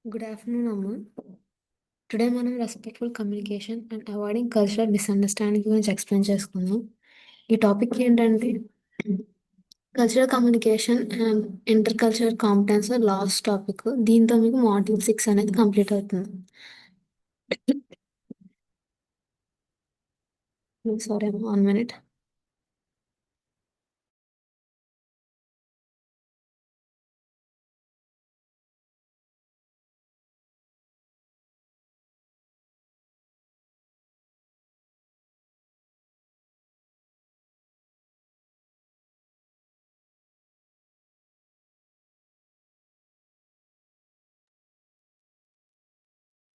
Good afternoon అమ్మ. Today మనం respectful communication and avoiding cultural misunderstanding గురించి ఎక్స్ప్లెయిన్ చేసుకుందాం. ఈ టాపిక్ ఏంటంటే cultural communication and inter cultural competence last topic. దీంతో మీకు మాడ్యూల్ 6 అనేది కంప్లీట్ అవుతుంది. సారీ అమ్మ, 1 minute.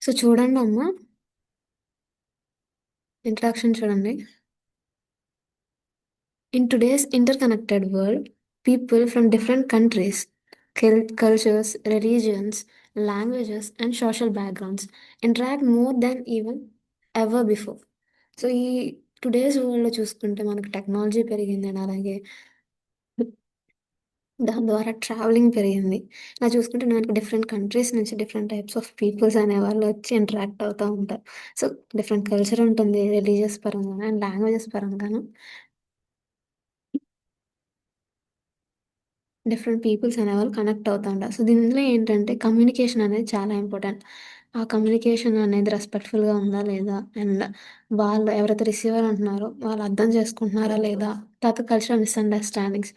సో చూడండి అమ్మ, ఇంట్రడక్షన్ చూడండి. In today's interconnected world, people from different countries, cultures, religions, languages, and social backgrounds interact more than even ever before. So ఈ today's వరల్డ్లో చూసుకుంటే మనకు టెక్నాలజీ పెరిగింది అండ్ అలాగే దాని ద్వారా ట్రావెలింగ్ పెరిగింది. ఇలా చూసుకుంటే మనకు డిఫరెంట్ కంట్రీస్ నుంచి డిఫరెంట్ టైప్స్ ఆఫ్ పీపుల్స్ అనేవాళ్ళు వచ్చి ఇంటరాక్ట్ అవుతూ ఉంటారు. సో డిఫరెంట్ కల్చర్ ఉంటుంది, రిలీజియస్ పరంగా అండ్ లాంగ్వేజెస్ పరంగాను. డిఫరెంట్ పీపుల్స్ అనేవాళ్ళు కనెక్ట్ అవుతా ఉంటారు. సో దీనిలో ఏంటంటే కమ్యూనికేషన్ అనేది చాలా ఇంపార్టెంట్. ఆ కమ్యూనికేషన్ అనేది రెస్పెక్ట్ఫుల్గా ఉందా లేదా, అండ్ వాళ్ళు ఎవరైతే రిసీవర్ అంటున్నారో వాళ్ళు అర్థం చేసుకుంటున్నారా లేదా, తర్వాత కల్చరల్ మిస్అండర్స్టాండింగ్స్,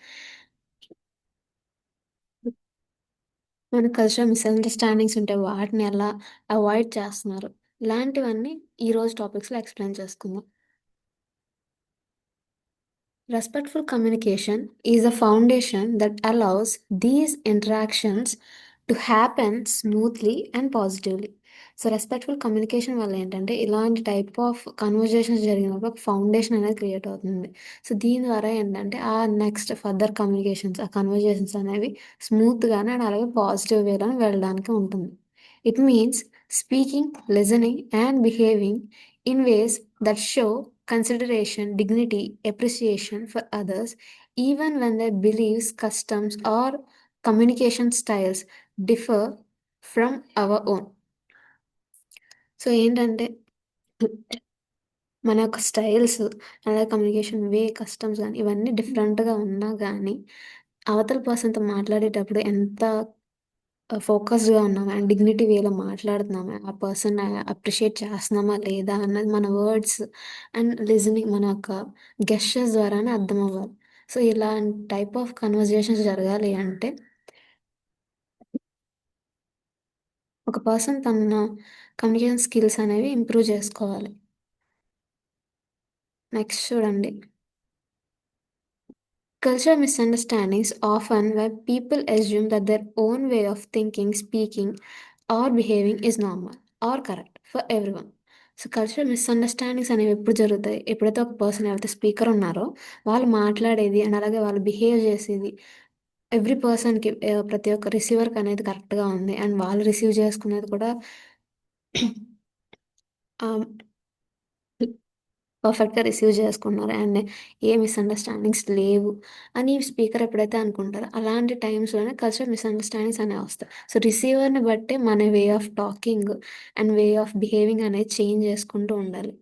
మన కల్చరల్ మిస్అండర్స్టాండింగ్స్ ఉంటే వాటిని ఎలా అవాయిడ్ చేస్తున్నారు, ఇలాంటివన్నీ ఈరోజు టాపిక్స్లో ఎక్స్ప్లెయిన్ చేసుకుందాం. Respectful communication is a foundation that allows these interactions to happen smoothly and positively. So respectful communication వల్ల ఏంటంటే ఇలాంటి టైప్ ఆఫ్ కన్వర్జేషన్స్ జరిగినప్పుడు ఒక ఫౌండేషన్ అనేది క్రియేట్ అవుతుంది. సో దీని ద్వారా ఏంటంటే ఆ నెక్స్ట్ ఫర్దర్ కమ్యూనికేషన్స్, ఆ కన్వర్జేషన్స్ అనేవి స్మూత్గానే అండ్ అలాగే పాజిటివ్ వేలో వెళ్ళడానికి ఉంటుంది. It means speaking, listening and behaving in ways that show consideration, dignity, appreciation for others, even when their beliefs, customs, or communication styles differ from our own. So ఏంటంటే మన యొక్క styles, అలాగే communication వే, customs కానీ ఇవన్నీ డిఫరెంట్గా ఉన్నా కానీ అవతల పర్సన్తో మాట్లాడేటప్పుడు ఎంత ఫోకస్డ్‌గా ఉన్నామా అండ్ డిగ్నిటీ వేలో మాట్లాడుతున్నామా, ఆ పర్సన్‌ని అప్రిషియేట్ చేస్తున్నామా లేదా అన్నది మన వర్డ్స్ అండ్ లిజనింగ్, మన యొక్క గెస్చర్స్ ద్వారానే అర్థమవ్వాలి. సో ఇలాంటి టైప్ ఆఫ్ కన్వర్జేషన్స్ జరగాలి అంటే ఒక పర్సన్ తన కమ్యూనికేషన్ స్కిల్స్ అనేవి ఇంప్రూవ్ చేసుకోవాలి. నెక్స్ట్ చూడండి. Cultural misunderstandings often where people assume that their own way of thinking, speaking, or behaving is normal or correct for everyone. So cultural misunderstandings అనేవి ఎప్పుడు జరుగుతాయి, ఎప్పుడైతే ఒక పర్సన్ ఎవరైతే స్పీకర్ ఉన్నారో వాళ్ళు మాట్లాడేది అండ్ అలాగే వాళ్ళు బిహేవ్ చేసేది ఎవ్రీ పర్సన్కి, ప్రతి ఒక్క రిసీవర్కి అనేది కరెక్ట్గా ఉంది అండ్ వాళ్ళు రిసీవ్ చేసుకునేది కూడా పర్ఫెక్ట్‌గా రిసీవ్ చేసుకున్నారు అండ్ ఏ మిస్‌అండర్‌స్టాండింగ్స్ లేవు అని స్పీకర్ ఎప్పుడైతే అనుకుంటారో, అలాంటి టైమ్స్‌లోనే కల్చరల్ మిస్‌అండర్‌స్టాండింగ్స్ అనేవి వస్తాయి. సో, రిసీవర్‌ని బట్టే మన way of talking and way of behaving అనేది చేంజ్ చేసుకుంటూ ఉండాలి.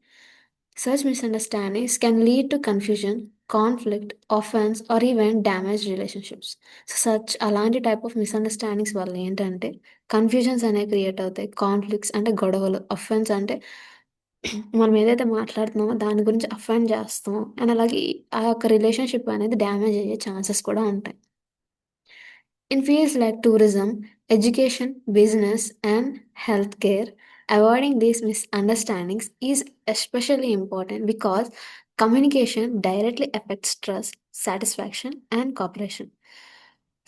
Such misunderstandings can lead to confusion, conflict, offence or even damaged relationships. అలాంటి టైప్ ఆఫ్ మిస్‌అండర్‌స్టాండింగ్స్ వల్ల ఏంటంటే కన్‌ఫ్యూజన్స్ అనేవి క్రియేట్ అవుతాయి. కాన్‌ఫ్లిక్ట్స్ అంటే గొడవలు, అఫెన్స్ అంటే మనం ఏదైతే మాట్లాడుతున్నామో దాని గురించి అఫెండ్ చేస్తామో అండ్ అలాగే ఆ యొక్క రిలేషన్‌షిప్ అనేది డ్యామేజ్ అయ్యే ఛాన్సెస్ కూడా ఉంటాయి. In fields like tourism, education, business, and healthcare, avoiding these misunderstandings is especially important because communication directly affects trust, satisfaction, and cooperation.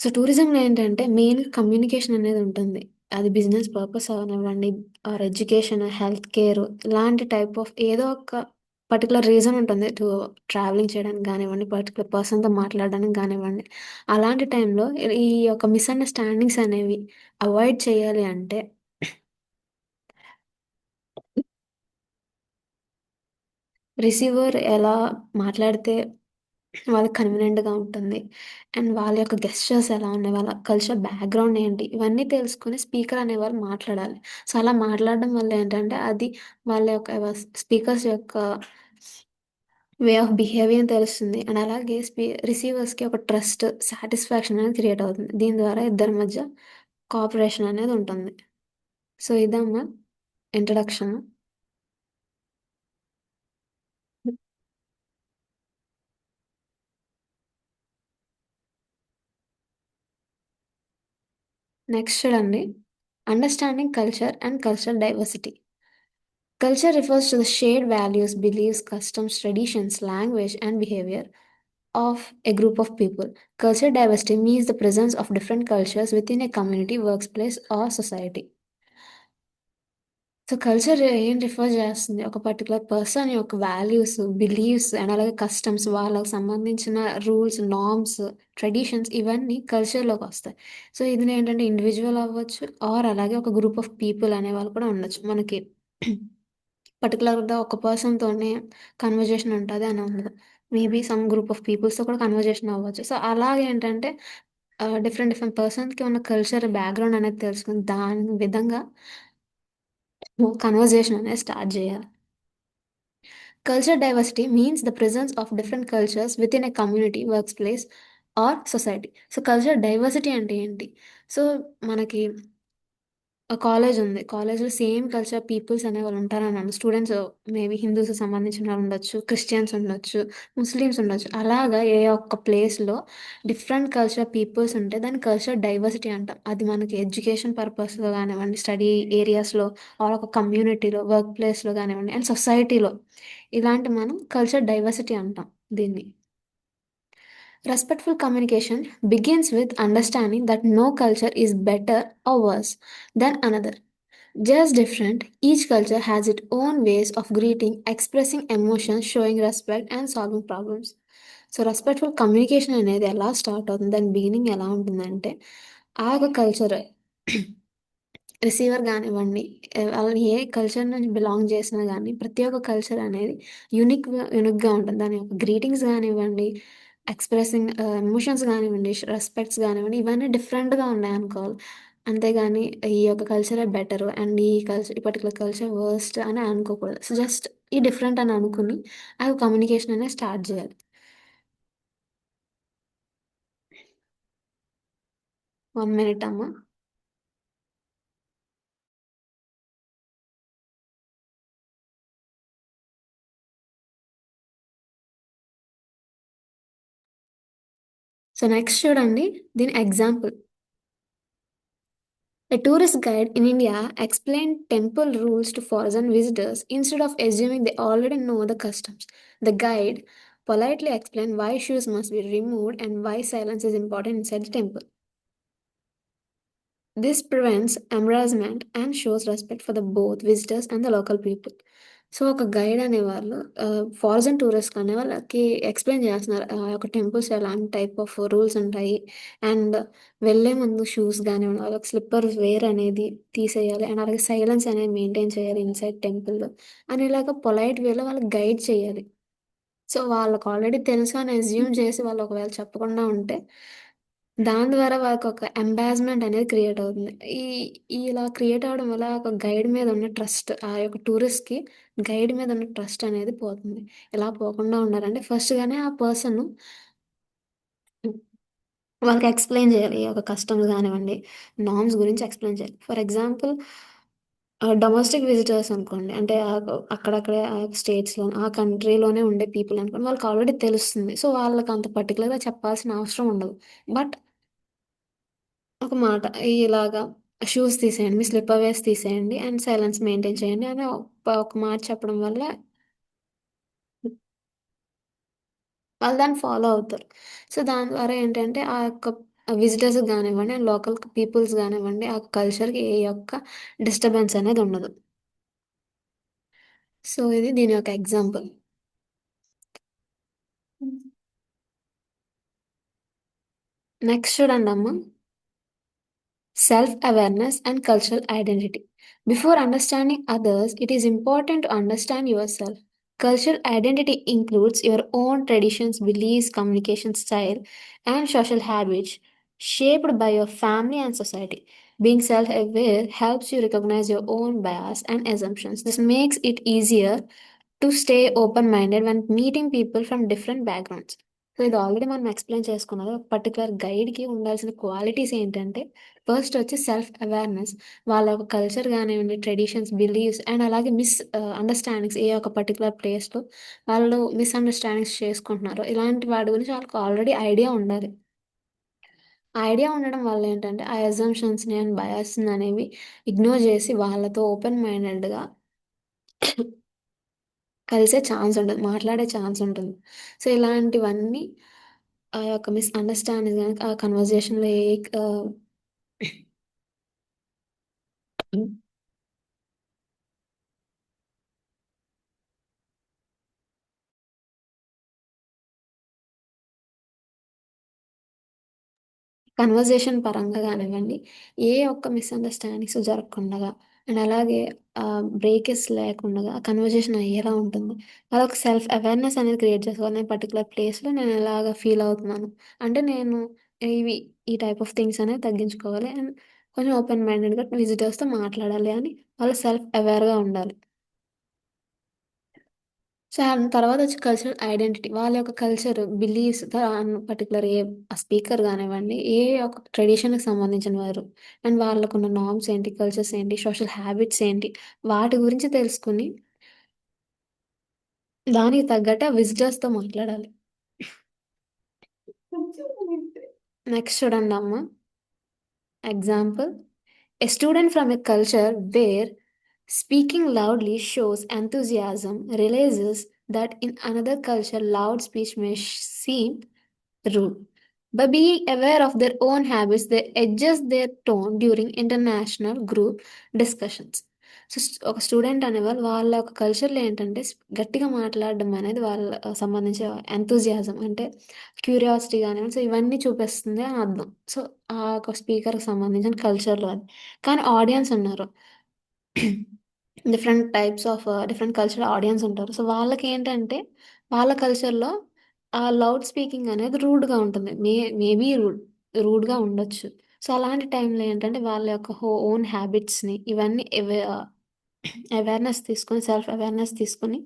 So టూరిజంలో ఏంటంటే మెయిన్ కమ్యూనికేషన్ అనేది ఉంటుంది. అది బిజినెస్ పర్పస్ అవనివ్వండి, ఆర్ ఎడ్యుకేషన్, హెల్త్ కేర్, ఇలాంటి type of ఏదో ఒక particular reason ఉంటుంది ట్రావెలింగ్ చేయడానికి గానివ్వండి, పర్టికులర్ పర్సన్‌తో మాట్లాడడానికి గానివ్వండి. అలాంటి టైంలో ఈ యొక్క మిస్‌అండర్‌స్టాండింగ్స్ అనేవి అవాయిడ్ చేయాలి అంటే రిసీవర్ ఎలా మాట్లాడితే వాళ్ళకి కన్వీనియంట్‌గా ఉంటుంది. అండ్ వాళ్ళ యొక్క గెస్చర్స్ ఎలా ఉన్నాయి, వాళ్ళ కల్చర్ బ్యాక్‌గ్రౌండ్ ఏంటి, ఇవన్నీ తెలుసుకొని స్పీకర్ అనేవాళ్ళు మాట్లాడాలి. సో, అలా మాట్లాడడం వల్ల ఏంటంటే, అది వాళ్ళ యొక్క స్పీకర్స్ యొక్క వే ఆఫ్ బిహేవియర్ తెలుస్తుంది. అండ్ అలాగే రిసీవర్స్‌కి ఒక ట్రస్ట్, సాటిస్ఫాక్షన్ అనేది క్రియేట్ అవుతుంది. దీని ద్వారా ఇద్దరి మధ్య కోఆపరేషన్ అనేది ఉంటుంది. సో, ఇదమ్మా ఇంట్రడక్షన్. నెక్స్ట్ చూడండి. Understanding culture and cultural diversity. Culture refers to the shared values, beliefs, customs, traditions, language, and behavior of a group of people. Cultural diversity means the presence of different cultures within a community, workplace, or society. So, culture ఏం refer చేస్తుంది? ఒక particular person యొక్క values, beliefs and అలాగే customs, వాళ్ళకి సంబంధించిన rules, norms, traditions ఇవన్నీ కల్చర్‌లోకొస్తాయి. So, ఇది ఏంటంటే ఇండివిడ్యువల్ అవ్వచ్చు ఆర్ అలాగే ఒక గ్రూప్ ఆఫ్ పీపుల్ అనేవాళ్ళు కూడా ఉండొచ్చు. మనకి పర్టిక్యులర్‌గా ఒక పర్సన్‌తోనే కన్వర్జేషన్ ఉంటది అని ఉండదు. మేబీ సమ్ గ్రూప్ ఆఫ్ పీపుల్స్‌తో కూడా కన్వర్జేషన్ అవ్వచ్చు. సో, అలాగేంటంటే డిఫరెంట్ డిఫరెంట్ పర్సన్స్‌కి ఉన్న కల్చర్ బ్యాక్‌గ్రౌండ్ అనేది తెలుసుకొని దాని విధంగా కన్వర్జేషన్ అనేది స్టార్ట్ జేయాలి. Cultural diversity means the presence of different cultures within a community, workplace or society. So, cultural diversity అంటే ఏంటి? సో, మనకి కాలేజుంది. కాలేజ్‌లో సేమ్ కల్చర్ పీపుల్స్ అనేవాళ్ళు ఉంటారన్నాను. స్టూడెంట్స్ మేబీ హిందూస్‌కి సంబంధించిన వాళ్ళుండొచ్చు, క్రిస్టియన్స్ ఉండొచ్చు, ముస్లిమ్స్ ఉండొచ్చు. అలాగా ఏ ఒక్క ప్లేస్‌లో డిఫరెంట్ కల్చర్ పీపుల్స్ ఉంటే దాన్ని కల్చరల్ డైవర్సిటీ అంటాం. అది మనకి ఎడ్యుకేషన్ పర్పస్‌లో గానివ్వండి, స్టడీ ఏరియాస్‌లో ఆర్ ఒక కమ్యూనిటీలో, వర్క్ ప్లేస్‌లో గానివ్వండి అండ్ సొసైటీలో ఇలాంటి మనం కల్చర్ డైవర్సిటీ అంటాం దీన్ని. Respectful communication begins with understanding that no culture is better or worse than another. Just different, each culture has its own ways of greeting, expressing emotions, showing respect, and solving problems. So, respectful communication అనేది ఎలా start అవుతుంది? దాని beginning ఎలా ఉంటుందంటే, ఆ యొక్క culture receiver గానివ్వండి, వాళ్ళు ఏ కల్చర్ నుంచి బిలాంగ్ చేసినా గానీ, ప్రతి ఒక్క కల్చర్ అనేది యూనిక్‌గా ఉంటుంది. దాని యొక్క గ్రీటింగ్స్ గానివ్వండి, ఎక్స్‌ప్రెసింగ్ ఎమోషన్స్ గానివ్వండి, రెస్పెక్ట్స్ గానివ్వండి, ఇవన్నీ డిఫరెంట్‌గా ఉన్నాయనుకోవాలి. అంతేగాని ఈ యొక్క కల్చరే బెటరు అండ్ ఈ పర్టిక్యులర్ కల్చర్ వర్స్ట్ అని అనుకోకూడదు. సో, జస్ట్ ఈ డిఫరెంట్ అని అనుకుని, ఆ కమ్యూనికేషన్ అనేది స్టార్ట్ జేయాలి. 1 మినిట్ అమ్మ. సో, నెక్స్ట్ చూడండి దీని example. A tourist guide in India explained temple rules to foreign visitors instead of assuming they already know the customs. The guide politely explained why shoes must be removed and why silence is important inside the temple. This prevents embarrassment and shows respect for the both visitors and the local people. So, ఒక guide అనేవాళ్ళు foreign టూరిస్ట్‌కి అనేవాళ్ళకి explain చేస్తున్నారు. ఒక temples ఎలాంటి type of rules ఉంటాయి. And వెళ్ళే ముందు shoes గానివ్వండి, వాళ్ళకి స్లిప్పర్స్ వేర్ అనేది తీసేయాలి. అండ్ అలాగే సైలెన్స్ అనేది మెయింటైన్ చేయాలి ఇన్‌సైడ్ టెంపుల్ అని ఇలాగ పొలైట్ వేలో వాళ్ళకి గైడ్ చేయాలి. సో, వాళ్ళకి ఆల్రెడీ తెలుసు అని అస్యూమ్ చేసి వాళ్ళు ఒకవేళ చెప్పకుండా ఉంటే దాని ద్వారా వాళ్ళకొక ఎంబారస్మెంట్ అనేది క్రియేట్ అవుతుంది. ఇలా క్రియేట్ అవ్వడం వల్ల ఒక గైడ్ మీద ఉన్న ట్రస్ట్ ఆ యొక్క టూరిస్ట్‌కి గైడ్ మీద ఉన్న ట్రస్ట్ అనేది పోతుంది. ఎలా పోకుండా ఉండాలంటే ఫస్ట్‌గానే ఆ పర్సను వాళ్ళకి ఎక్స్‌ప్లెయిన్ చేయాలి. ఈ యొక్క కస్టమ్స్ గానివ్వండి, నార్మ్స్ గురించి ఎక్స్‌ప్లెయిన్ చేయాలి. ఫర్ ఎగ్జాంపుల్ డొమెస్టిక్ విజిటర్స్ అనుకోండి. అంటే అక్కడక్కడే ఆ స్టేట్స్‌లో ఆ కంట్రీలోనే ఉండే పీపుల్ అనుకోండి. వాళ్ళకి ఆల్రెడీ తెలుస్తుంది. సో, వాళ్ళకంత పర్టిక్యులర్‌గా చెప్పాల్సిన అవసరం ఉండదు. బట్ ఒక మాట ఇలాగా షూస్ తీసేయండి. మీ స్లిప్పర్ వేర్స్ తీసేయండి అండ్ సైలెన్స్ మెయింటైన్ చేయండి అని ఒక మాట చెప్పడం వల్ల వాళ్ళు దాన్ని ఫాలో అవుతారు. సో, దాని ద్వారా ఏంటంటే ఆ యొక్క విజిటర్స్‌కి గానివ్వండి, లోకల్ పీపుల్స్ గానివ్వండి, ఆ కల్చర్‌కి ఏ యొక్క డిస్టర్బెన్స్ అనేది ఉండదు. సో, ఇది దీని యొక్క ఎగ్జాంపుల్. నెక్స్ట్ చూడండమ్మా. Self awareness and cultural identity. Before understanding others, it is important to understand yourself. Cultural identity includes your own traditions, beliefs, communication style, and social habits shaped by your family and society. Being self aware helps you recognize your own bias and assumptions. This makes it easier to stay open minded when meeting people from different backgrounds. So, ఇది already మనం explain చేసుకున్నది. ఒక particular గైడ్‌కి ఉండాల్సిన qualities ఏంటంటే, first వచ్చి self awareness. వాళ్ళ యొక్క culture గానివ్వండి, ట్రెడిషన్స్, బిలీఫ్స్ అండ్ అలాగే అండర్‌స్టాండింగ్స్ ఏ ఒక పర్టిక్యులర్ ప్లేస్‌లో వాళ్ళు మిస్‌అండర్‌స్టాండింగ్స్ చేసుకుంటున్నారో, ఇలాంటి వాటి గురించి వాళ్ళకి ఆల్రెడీ ఐడియా ఉండాలి. ఆ ఐడియా ఉండడం వల్ల ఏంటంటే, ఆ అజంప్షన్స్‌ని అండ్ బయాస్‌ని అనేవి ఇగ్నోర్ చేసి వాళ్ళతో ఓపెన్ మైండెడ్‌గా కలిసే ఛాన్స్ ఉంటది. మాట్లాడే ఛాన్స్ ఉంటుంది. సో, ఇలాంటివన్నీ ఆ యొక్క మిస్‌అండర్‌స్టాండింగ్ గనక ఆ కన్వర్జేషన్‌లో కన్వర్జేషన్ పరంగా గానివ్వండి, ఏ ఒక్క మిస్‌అండర్‌స్టాండింగ్స్ జరగకుండగా అండ్ అలాగే బ్రేకెస్ లేకుండగా కన్వర్జేషన్ అయ్యేలా ఉంటుంది. అదొక సెల్ఫ్ అవేర్‌నెస్ అనేది క్రియేట్ చేసుకోవాలి. నేను పర్టిక్యులర్ ప్లేస్‌లో నేను ఇలాగ ఫీల్ అవుతున్నాను. అంటే నేను ఇవి ఈ టైప్ ఆఫ్ థింగ్స్ అనేవి తగ్గించుకోవాలి. అండ్ కొంచెం ఓపెన్ మైండెడ్‌గా విజిటర్స్‌తో మాట్లాడాలి అని వాళ్ళు సెల్ఫ్ అవేర్‌గా ఉండాలి. సో, తర్వాతొచ్చి కల్చరల్ ఐడెంటిటీ. వాళ్ళ యొక్క కల్చర్, బిలీఫ్స్ పర్టిక్యులర్ స్పీకర్ గానివ్వండి, ఏ ఒక ట్రెడిషన్‌కి సంబంధించిన వారు. అండ్ వాళ్ళకున్న నార్మ్స్ ఏంటి, కల్చర్స్ ఏంటి, సోషల్ హ్యాబిట్స్ ఏంటి, వాటి గురించి తెలుసుకొని, దానికి తగ్గట్టు ఆ విజిటర్స్‌తో మాట్లాడాలి. నెక్స్ట్ చూడండమ్మా. Example, a student from a culture where speaking loudly shows enthusiasm realizes that in another culture, loud speech may seem rude. By being aware of their own habits, they adjust their tone during international group discussions. So, ఒక student అనేవాళ్ళు వాళ్ళ యొక్క కల్చర్‌లో ఏంటంటే గట్టిగా మాట్లాడడం అనేది వాళ్ళ సంబంధించి ఎంతూజియాజం అంటే క్యూరియాసిటీ గానివ్వండి, సో, ఇవన్నీ చూపిస్తుంది అని అర్థం. సో, ఆ ఒక స్పీకర్‌కి సంబంధించిన కల్చర్‌లో అది. కానీ ఆడియన్స్ ఉన్నారు. డిఫరెంట్ కల్చరల్ ఆడియన్స్ ఉంటారు. సో, వాళ్ళకేంటంటే వాళ్ళ కల్చర్‌లో ఆ లౌడ్ స్పీకింగ్ అనేది రూడ్‌గా ఉంటుంది. మేబీ రూడ్‌గా ఉండొచ్చు. సో, అలాంటి టైంలో ఏంటంటే వాళ్ళ యొక్క ఓన్ హ్యాబిట్స్‌ని ఇవన్నీ అవేర్‌నెస్ తీసుకొని సెల్ఫ్ అవేర్‌నెస్ తీసుకొని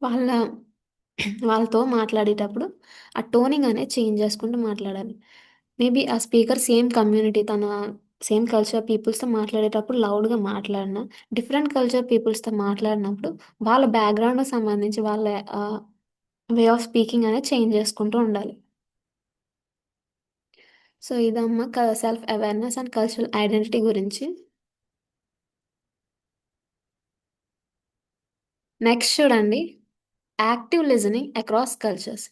వాళ్ళ వాళ్ళతో మాట్లాడేటప్పుడు ఆ టోనింగ్ అనేది చేంజ్ చేసుకుంటూ మాట్లాడాలి. మేబీ ఆ speaker same community same culture పీపుల్స్‌తో మాట్లాడేటప్పుడు లౌడ్‌గా మాట్లాడినా, డిఫరెంట్ కల్చర్ పీపుల్స్‌తో మాట్లాడినప్పుడు వాళ్ళ బ్యాక్‌గ్రౌండ్‌కి సంబంధించి వాళ్ళ ఆహ్, వే ఆఫ్ స్పీకింగ్ అనేది చేంజ్ చేసుకుంటూ ఉండాలి. సో, ఇదమ్మా self awareness and cultural identity గురించి. నెక్స్ట్ చూడండి. Active listening across cultures.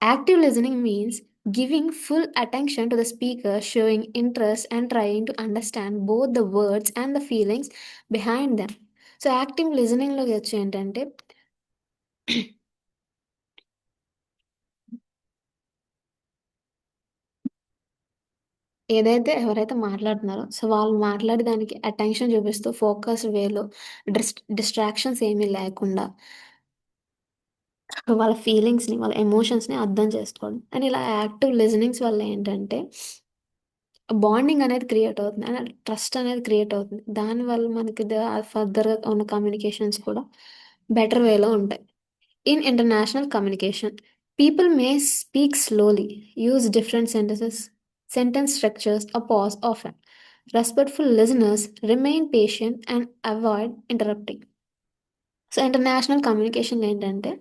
Active listening means giving full attention to the speaker, showing interest, and trying to understand both the words and the feelings behind them. So, active లిజనింగ్‌లోకి వచ్చి ఏంటంటే ఎవరైతే మాట్లాడుతున్నారో so, వాళ్ళు మాట్లాడే దానికి attention చూపిస్తూ focused వేలో డిస్ట్రాక్షన్స్ ఏమీ లేకుండా వాళ్ళ ఫీలింగ్స్‌ని, వాళ్ళ ఎమోషన్స్‌ని అర్థం చేసుకోవడం. అండ్ ఇలా యాక్టివ్ లిజనింగ్స్ వల్ల ఏంటంటే బాండింగ్ అనేది క్రియేట్ అవుతుంది. అండ్ ట్రస్ట్ అనేది క్రియేట్ అవుతుంది. దానివల్ల మనకి ఫర్దర్‌గా ఉన్న కమ్యూనికేషన్స్ కూడా బెటర్ వేలో ఉంటాయి. In international communication, people may speak slowly, use different sentence structures or pause often. Respectful listeners remain patient and avoid interrupting. So, international కమ్యూనికేషన్‌లో ఏంటంటే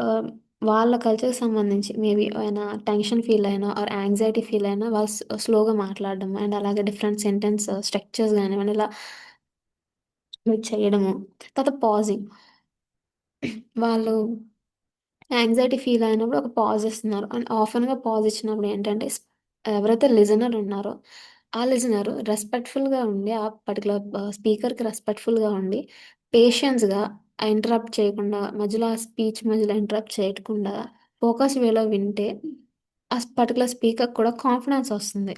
ఆహ్, వాళ్ళ కల్చర్‌కి సంబంధించి మేబీ ఏమైనా టెన్షన్ ఫీల్ అయినా ఆర్ యాంగ్జైటీ ఫీల్ అయినా వాళ్ళు స్లోగా మాట్లాడడం అండ్ అలాగే డిఫరెంట్ సెంటెన్స్ స్ట్రక్చర్స్ గానివ్వండి ఇలా చేయడము. తర్వాత పాజింగ్. వాళ్ళు యాంగ్జైటీ ఫీల్ అయినప్పుడు ఒక పాజ్ ఇస్తున్నారు. అండ్ ఆఫెన్‌గా పాజ్ ఇచ్చినప్పుడు ఏంటంటే ఎవరైతే లిజనర్ ఉన్నారో, ఆ లిజనర్ రెస్పెక్ట్‌ఫుల్‌గా ఉండి ఆ పర్టిక్యులర్ స్పీకర్‌కి రెస్పెక్ట్‌ఫుల్‌గా ఉండి, పేషెన్స్‌గా ఇంటరప్ట్ చేయకుండా మధ్యలో ఆ స్పీచ్ మధ్యలో ఇంటరప్ట్ చేయకుండా ఫోకస్ వేలో వింటే ఆ పర్టిక్యులర్ స్పీకర్‌కి కూడా కాన్ఫిడెన్స్ వస్తుంది.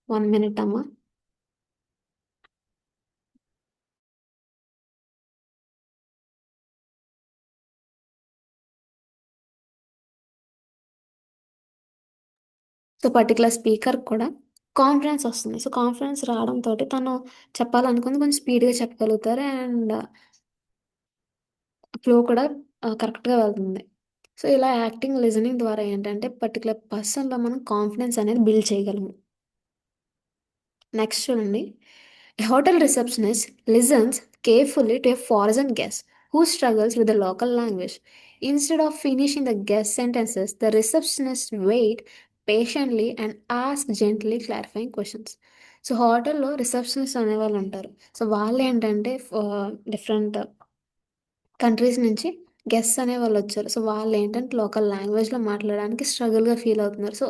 1 మినిట్ అమ్మా. సో, పర్టిక్యులర్ స్పీకర్‌కి కూడా కాన్ఫిడెన్స్ వస్తుంది. సో, కాన్ఫిడెన్స్ రావడంతోటి తను చెప్పాలనుకుంది కొంచెం స్పీడ్‌గా చెప్పగలుగుతారు. అండ్ ఫ్లో కూడా కరెక్ట్‌గా వెళ్తుంది. సో, ఇలా యాక్టింగ్, లిజనింగ్ ద్వారా ఏంటంటే పర్టిక్యులర్ పర్సన్‌లో మనం కాన్ఫిడెన్స్ అనేది బిల్డ్ చేయగలము. నెక్స్ట్ చూడండి. A hotel receptionist listens carefully to a foreign guest who struggles with the local language. Instead of finishing the guest sentences, the receptionist wait patiently and ask gently clarifying questions. So హోటల్‌లో receptionist అనేవాళ్ళు ఉంటారు. So వాళ్ళేంటంటే different countries నుంచి guests అనేవాళ్ళొచ్చారు. So, వాళ్ళేంటంటే local లాంగ్వేజ్‌లో మాట్లాడడానికి స్ట్రగుల్‌గా feel అవుతున్నారు. So,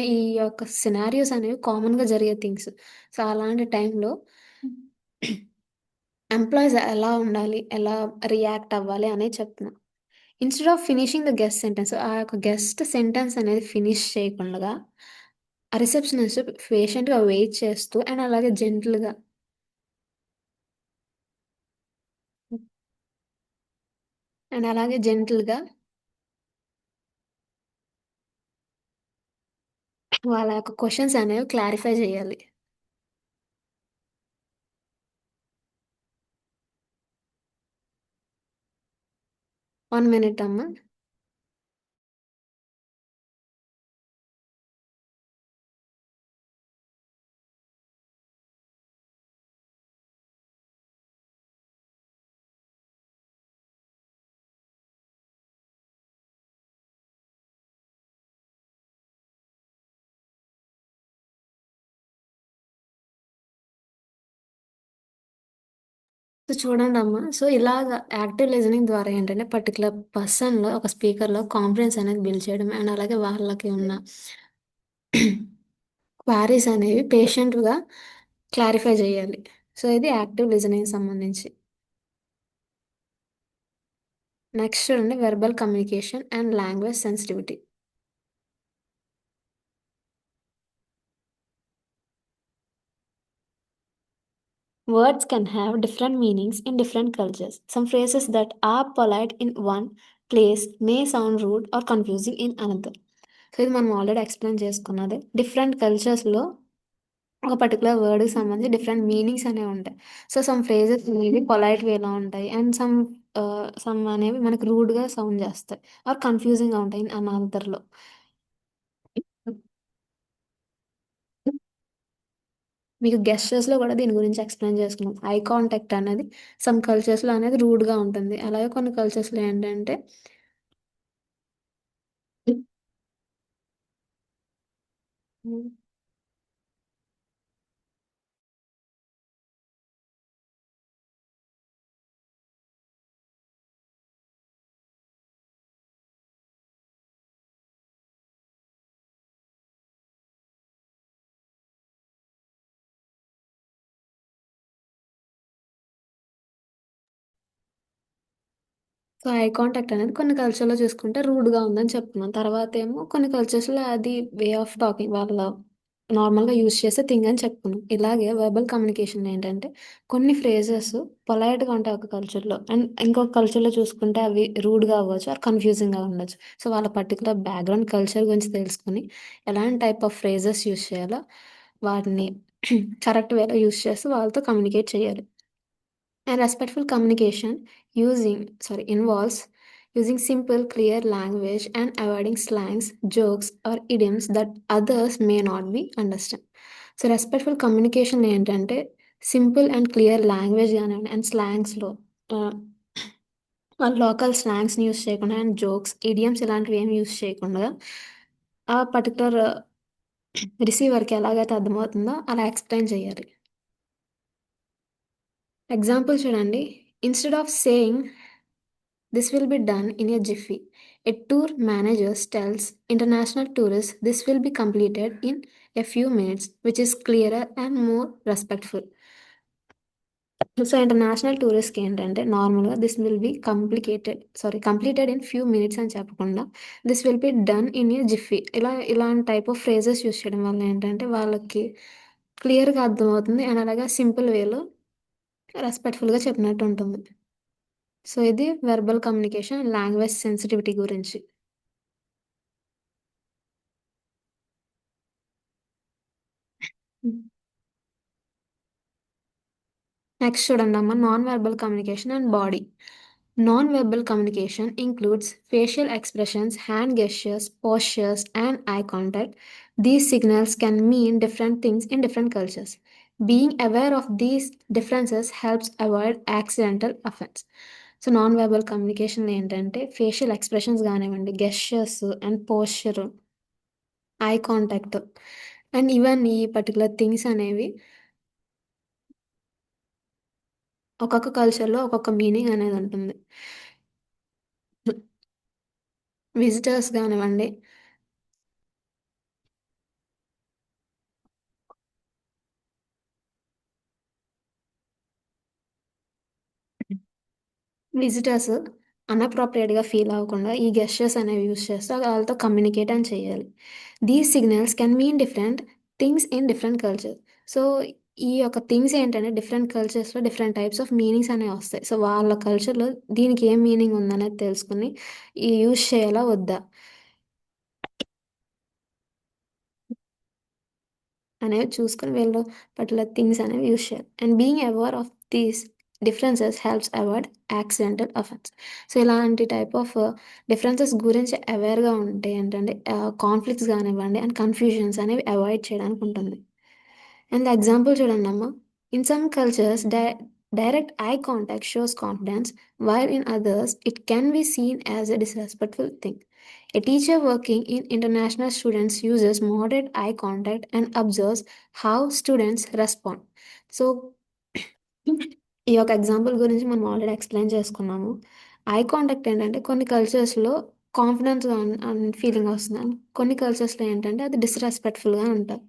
ఈ యొక్క సినారియోస్ అనేవి కామన్‌గా జరిగే థింగ్స్. సో, అలాంటి టైంలో ఎంప్లాయీస్ ఎలా ఉండాలి? ఎలా రియాక్ట్ అవ్వాలి అనేది చెప్తున్నా. Instead of finishing the guest sentence ఆ యొక్క గెస్ట్ సెంటెన్స్ అనేది ఫినిష్ చేయకుండగా, ఆ రిసెప్షనిస్ట్ పేషెంట్‌గా వెయిట్ చేస్తూ అండ్ అలాగే జెంటిల్‌గా అండ్ అలాగే జెంటిల్‌గా వాళ్ళ యొక్క క్వెషన్స్ అనేవి క్లారిఫై చేయాలి. 1 మినిట్ అమ్మా. సో చూడండమ్మా. సో ఇలాగ యాక్టివ్ లిజనింగ్ ద్వారా ఏంటంటే పర్టిక్యులర్ పర్సన్‌లో ఒక స్పీకర్‌లో కాన్ఫిడెన్స్ అనేది బిల్డ్ చేయడం. అండ్ అలాగే వాళ్ళకి ఉన్న క్వారీస్ అనేవి పేషెంట్‌గా క్లారిఫై జేయాలి. సో ఇది యాక్టివ్ లిజనింగ్‌కి సంబంధించి. నెక్స్ట్ చూడండి verbal communication and language sensitivity. Words can have different meanings in different cultures. Some phrases that are polite in one place may sound rude or confusing in another. So ఇది మనం already explain చేసుకున్నదే. Different కల్చర్స్‌లో ఒక particular వర్డ్‌కి సంబంధించి different meanings అనేవుంటాయి. So, some phrases అనేవి polite వేలో ఉంటాయి. And some అనేవి మనకు రూడ్‌గా సౌండ్ చేస్తాయి. ఆర్ కన్‌ఫ్యూజింగ్‌గా ఉంటాయి ఇన్ అనదర్‌లో. మీకు గెస్చర్స్‌లో కూడా దీని గురించి ఎక్స్‌ప్లెయిన్ చేసుకున్నాం. ఐ కాంటాక్ట్ అనేది సమ్ కల్చర్స్‌లో అనేది రూడ్‌గా ఉంటుంది. అలాగే కొన్ని కల్చర్స్‌లో ఏంటంటే హ్మ్. సో, ఐ కాంటాక్ట్ అనేది కొన్ని కల్చర్‌లో చూసుకుంటే రూడ్‌గా ఉందని చెప్తున్నాం. తర్వాతేమో కొన్ని కల్చర్స్‌లో అది వే ఆఫ్ టాకింగ్ వాళ్ళ నార్మల్‌గా యూజ్ చేసే థింగ్ అని చెప్పుకున్నాం. ఇలాగే వెర్బల్ కమ్యూనికేషన్‌లో ఏంటంటే కొన్ని ఫ్రేజెస్ పొలైట్‌గా ఉంటాయి ఒక కల్చర్‌లో. అండ్ ఇంకొక కల్చర్‌లో చూసుకుంటే అవి రూడ్‌గా అవ్వచ్చు ఆర్ కన్‌ఫ్యూజింగ్‌గా ఉండొచ్చు. సో, వాళ్ళ పర్టిక్యులర్ బ్యాక్‌గ్రౌండ్ కల్చర్ గురించి తెలుసుకొని ఎలాంటి టైప్ ఆఫ్ ఫ్రేజెస్ యూజ్ చేయాలో వాటిని కరెక్ట్ వేలో యూజ్ చేస్తూ వాళ్ళతో కమ్యూనికేట్ చేయాలి. And respectful communication involves using simple, clear language and avoiding slangs, jokes, or idioms that others may not be understand. So, respectful communication ఏంటంటే సింపుల్ అండ్ క్లియర్ లాంగ్వేజ్ గానివ్వండి and స్లాంగ్స్‌లో ఆహ్, వాళ్ళు local స్లాంగ్స్‌ని use చేయకుండా and jokes, idioms ఇలాంటివి ఏమి use చేయకుండా ఆ particular రిసీవర్‌కి ఎలాగైతే అర్థమవుతుందో అలా ఎక్స్‌ప్లెయిన్ చేయాలి. ఎగ్జాంపుల్ చూడండి. Instead of saying this will be done in a jiffy. A tour manager tells international tourists this will be completed in a few minutes, which is clearer and more respectful. So, international టూరిస్ట్‌కి ఏంటంటే నార్మల్‌గా this will be completed in few minutes అని చెప్పకుండా this will be done in a jiffy. ఇలాంటి type of phrases use చేయడం వల్ల ఏంటంటే వాళ్ళకి క్లియర్‌గా అర్థమవుతుంది. అండ్ అలాగే సింపుల్ వేలో రెస్పెక్ట్‌ఫుల్‌గా చెప్పినట్టు ఉంటుంది. సో, ఇది వెర్బల్ కమ్యూనికేషన్, లాంగ్వేజ్ సెన్సిటివిటీ గురించి. హ్మ్. నెక్స్ట్ చూడండమ్మా non verbal communication and body. Non verbal communication includes facial expressions, hand gestures, postures, and eye contact. These signals can mean different things in different cultures. Being aware of these differences helps avoid accidental offense. So non verbal communication ఏంటంటే facial expressions కానివ్వండి, gestures and posture, eye contact and even ఈ particular things అనేవి ఒక్కొక్క కల్చర్‌లో ఒక్కొక్క meaning అనేది ఉంటుంది. Visitors గానివ్వండి, విజిటర్స్ అన్‌అప్రోప్రియేట్‌గా ఫీల్ అవ్వకుండా ఈ గెస్చర్స్ అనేవి యూజ్ చేస్తూ వాళ్ళతో కమ్యూనికేట్ అని చేయాలి. These signals can mean different things in different culture. So, ఈ యొక్క థింగ్స్ ఏంటంటే డిఫరెంట్ కల్చర్స్‌లో డిఫరెంట్ టైప్స్ ఆఫ్ మీనింగ్స్ అనేవి వస్తాయి. సో, వాళ్ళ కల్చర్‌లో దీనికి ఏం మీనింగ్ ఉందనేది తెలుసుకొని యూజ్ చేయాలా? వద్దా? అనేవి చూసుకొని వీళ్ళు పర్టికులర్ థింగ్స్ అనేవి యూజ్ చేయాలి. And being aware of these differences helps avoid accidental offence. So, ఇలాంటి టైప్ ఆఫ్ డిఫరెన్సెస్ గురించి అవేర్‌గా ఉంటే ఏంటంటే కాన్‌ఫ్లిక్ట్స్ గానివ్వండి అండ్ కన్‌ఫ్యూజన్స్ అనేవి అవాయిడ్ చేయడానికి ఉంటుంది. అండ్ ఎగ్జాంపుల్ చూడండమ్మా. In some cultures direct eye contact shows confidence, while in others it can be seen as a disrespectful thing. A teacher working in international students uses moderate eye contact and observes how students respond. So, ఈ యొక్క example గురించి మనం already explain చేసుకున్నాము. Eye contact ఏంటంటే కొన్ని కల్చర్స్‌లో కాన్ఫిడెన్స్‌గా అని feeling వస్తుంది. And కొన్ని కల్చర్స్‌లో ఏంటంటే అది డిస్‌రెస్పెక్ట్‌ఫుల్‌గా ఉంటది.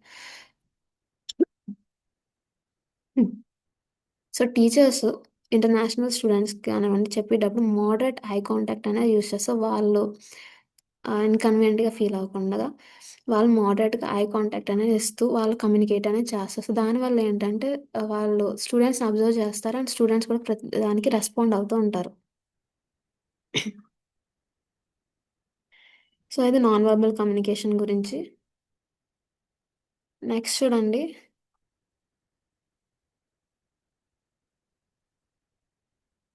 సో, టీచర్స్ ఇంటర్నేషనల్ స్టూడెంట్స్‌కి కానివ్వండి చెప్పేటప్పుడు మోడరేట్ ఐ కాంటాక్ట్ అనేది యూజ్ చేస్తారు. వాళ్ళు ఇన్‌కన్వీనియంట్‌గా ఫీల్ అవ్వకుండా వాళ్ళు మోడరేట్‌గా ఐ కాంటాక్ట్ అనేది ఇస్తూ వాళ్ళు కమ్యూనికేట్ అనేది చేస్తారు. సో, దానివల్ల ఏంటంటే వాళ్ళు స్టూడెంట్స్‌ని అబ్జర్వ్ చేస్తారు. అండ్ స్టూడెంట్స్ కూడా ప్రతి దానికి రెస్పాండ్ అవుతూ ఉంటారు. సో, ఇది నాన్ వెర్బల్ కమ్యూనికేషన్ గురించి. నెక్స్ట్ చూడండి.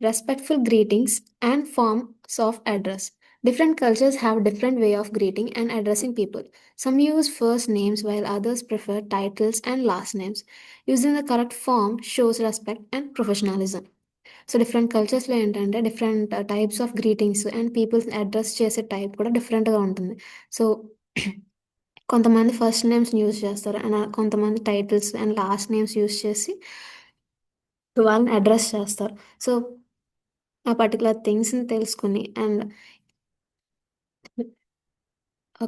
Respectful greetings and forms of address. Different cultures have different way of greeting and addressing people. Some use first names while others prefer titles and last names. Using the correct form shows respect and professionalism. So different కల్చర్స్‌లో ఏంటంటే different types of greetings and పీపుల్స్‌ని address చేసే type కూడా డిఫరెంట్‌గా ఉంటుంది. So, కొంతమంది first నేమ్స్‌ని use చేస్తారు. అండ్ కొంతమంది titles and last names use చేసి వాళ్ళని అడ్రెస్ చేస్తారు. సో, ఆ పర్టిక్యులర్ థింగ్స్‌ని తెలుసుకొని and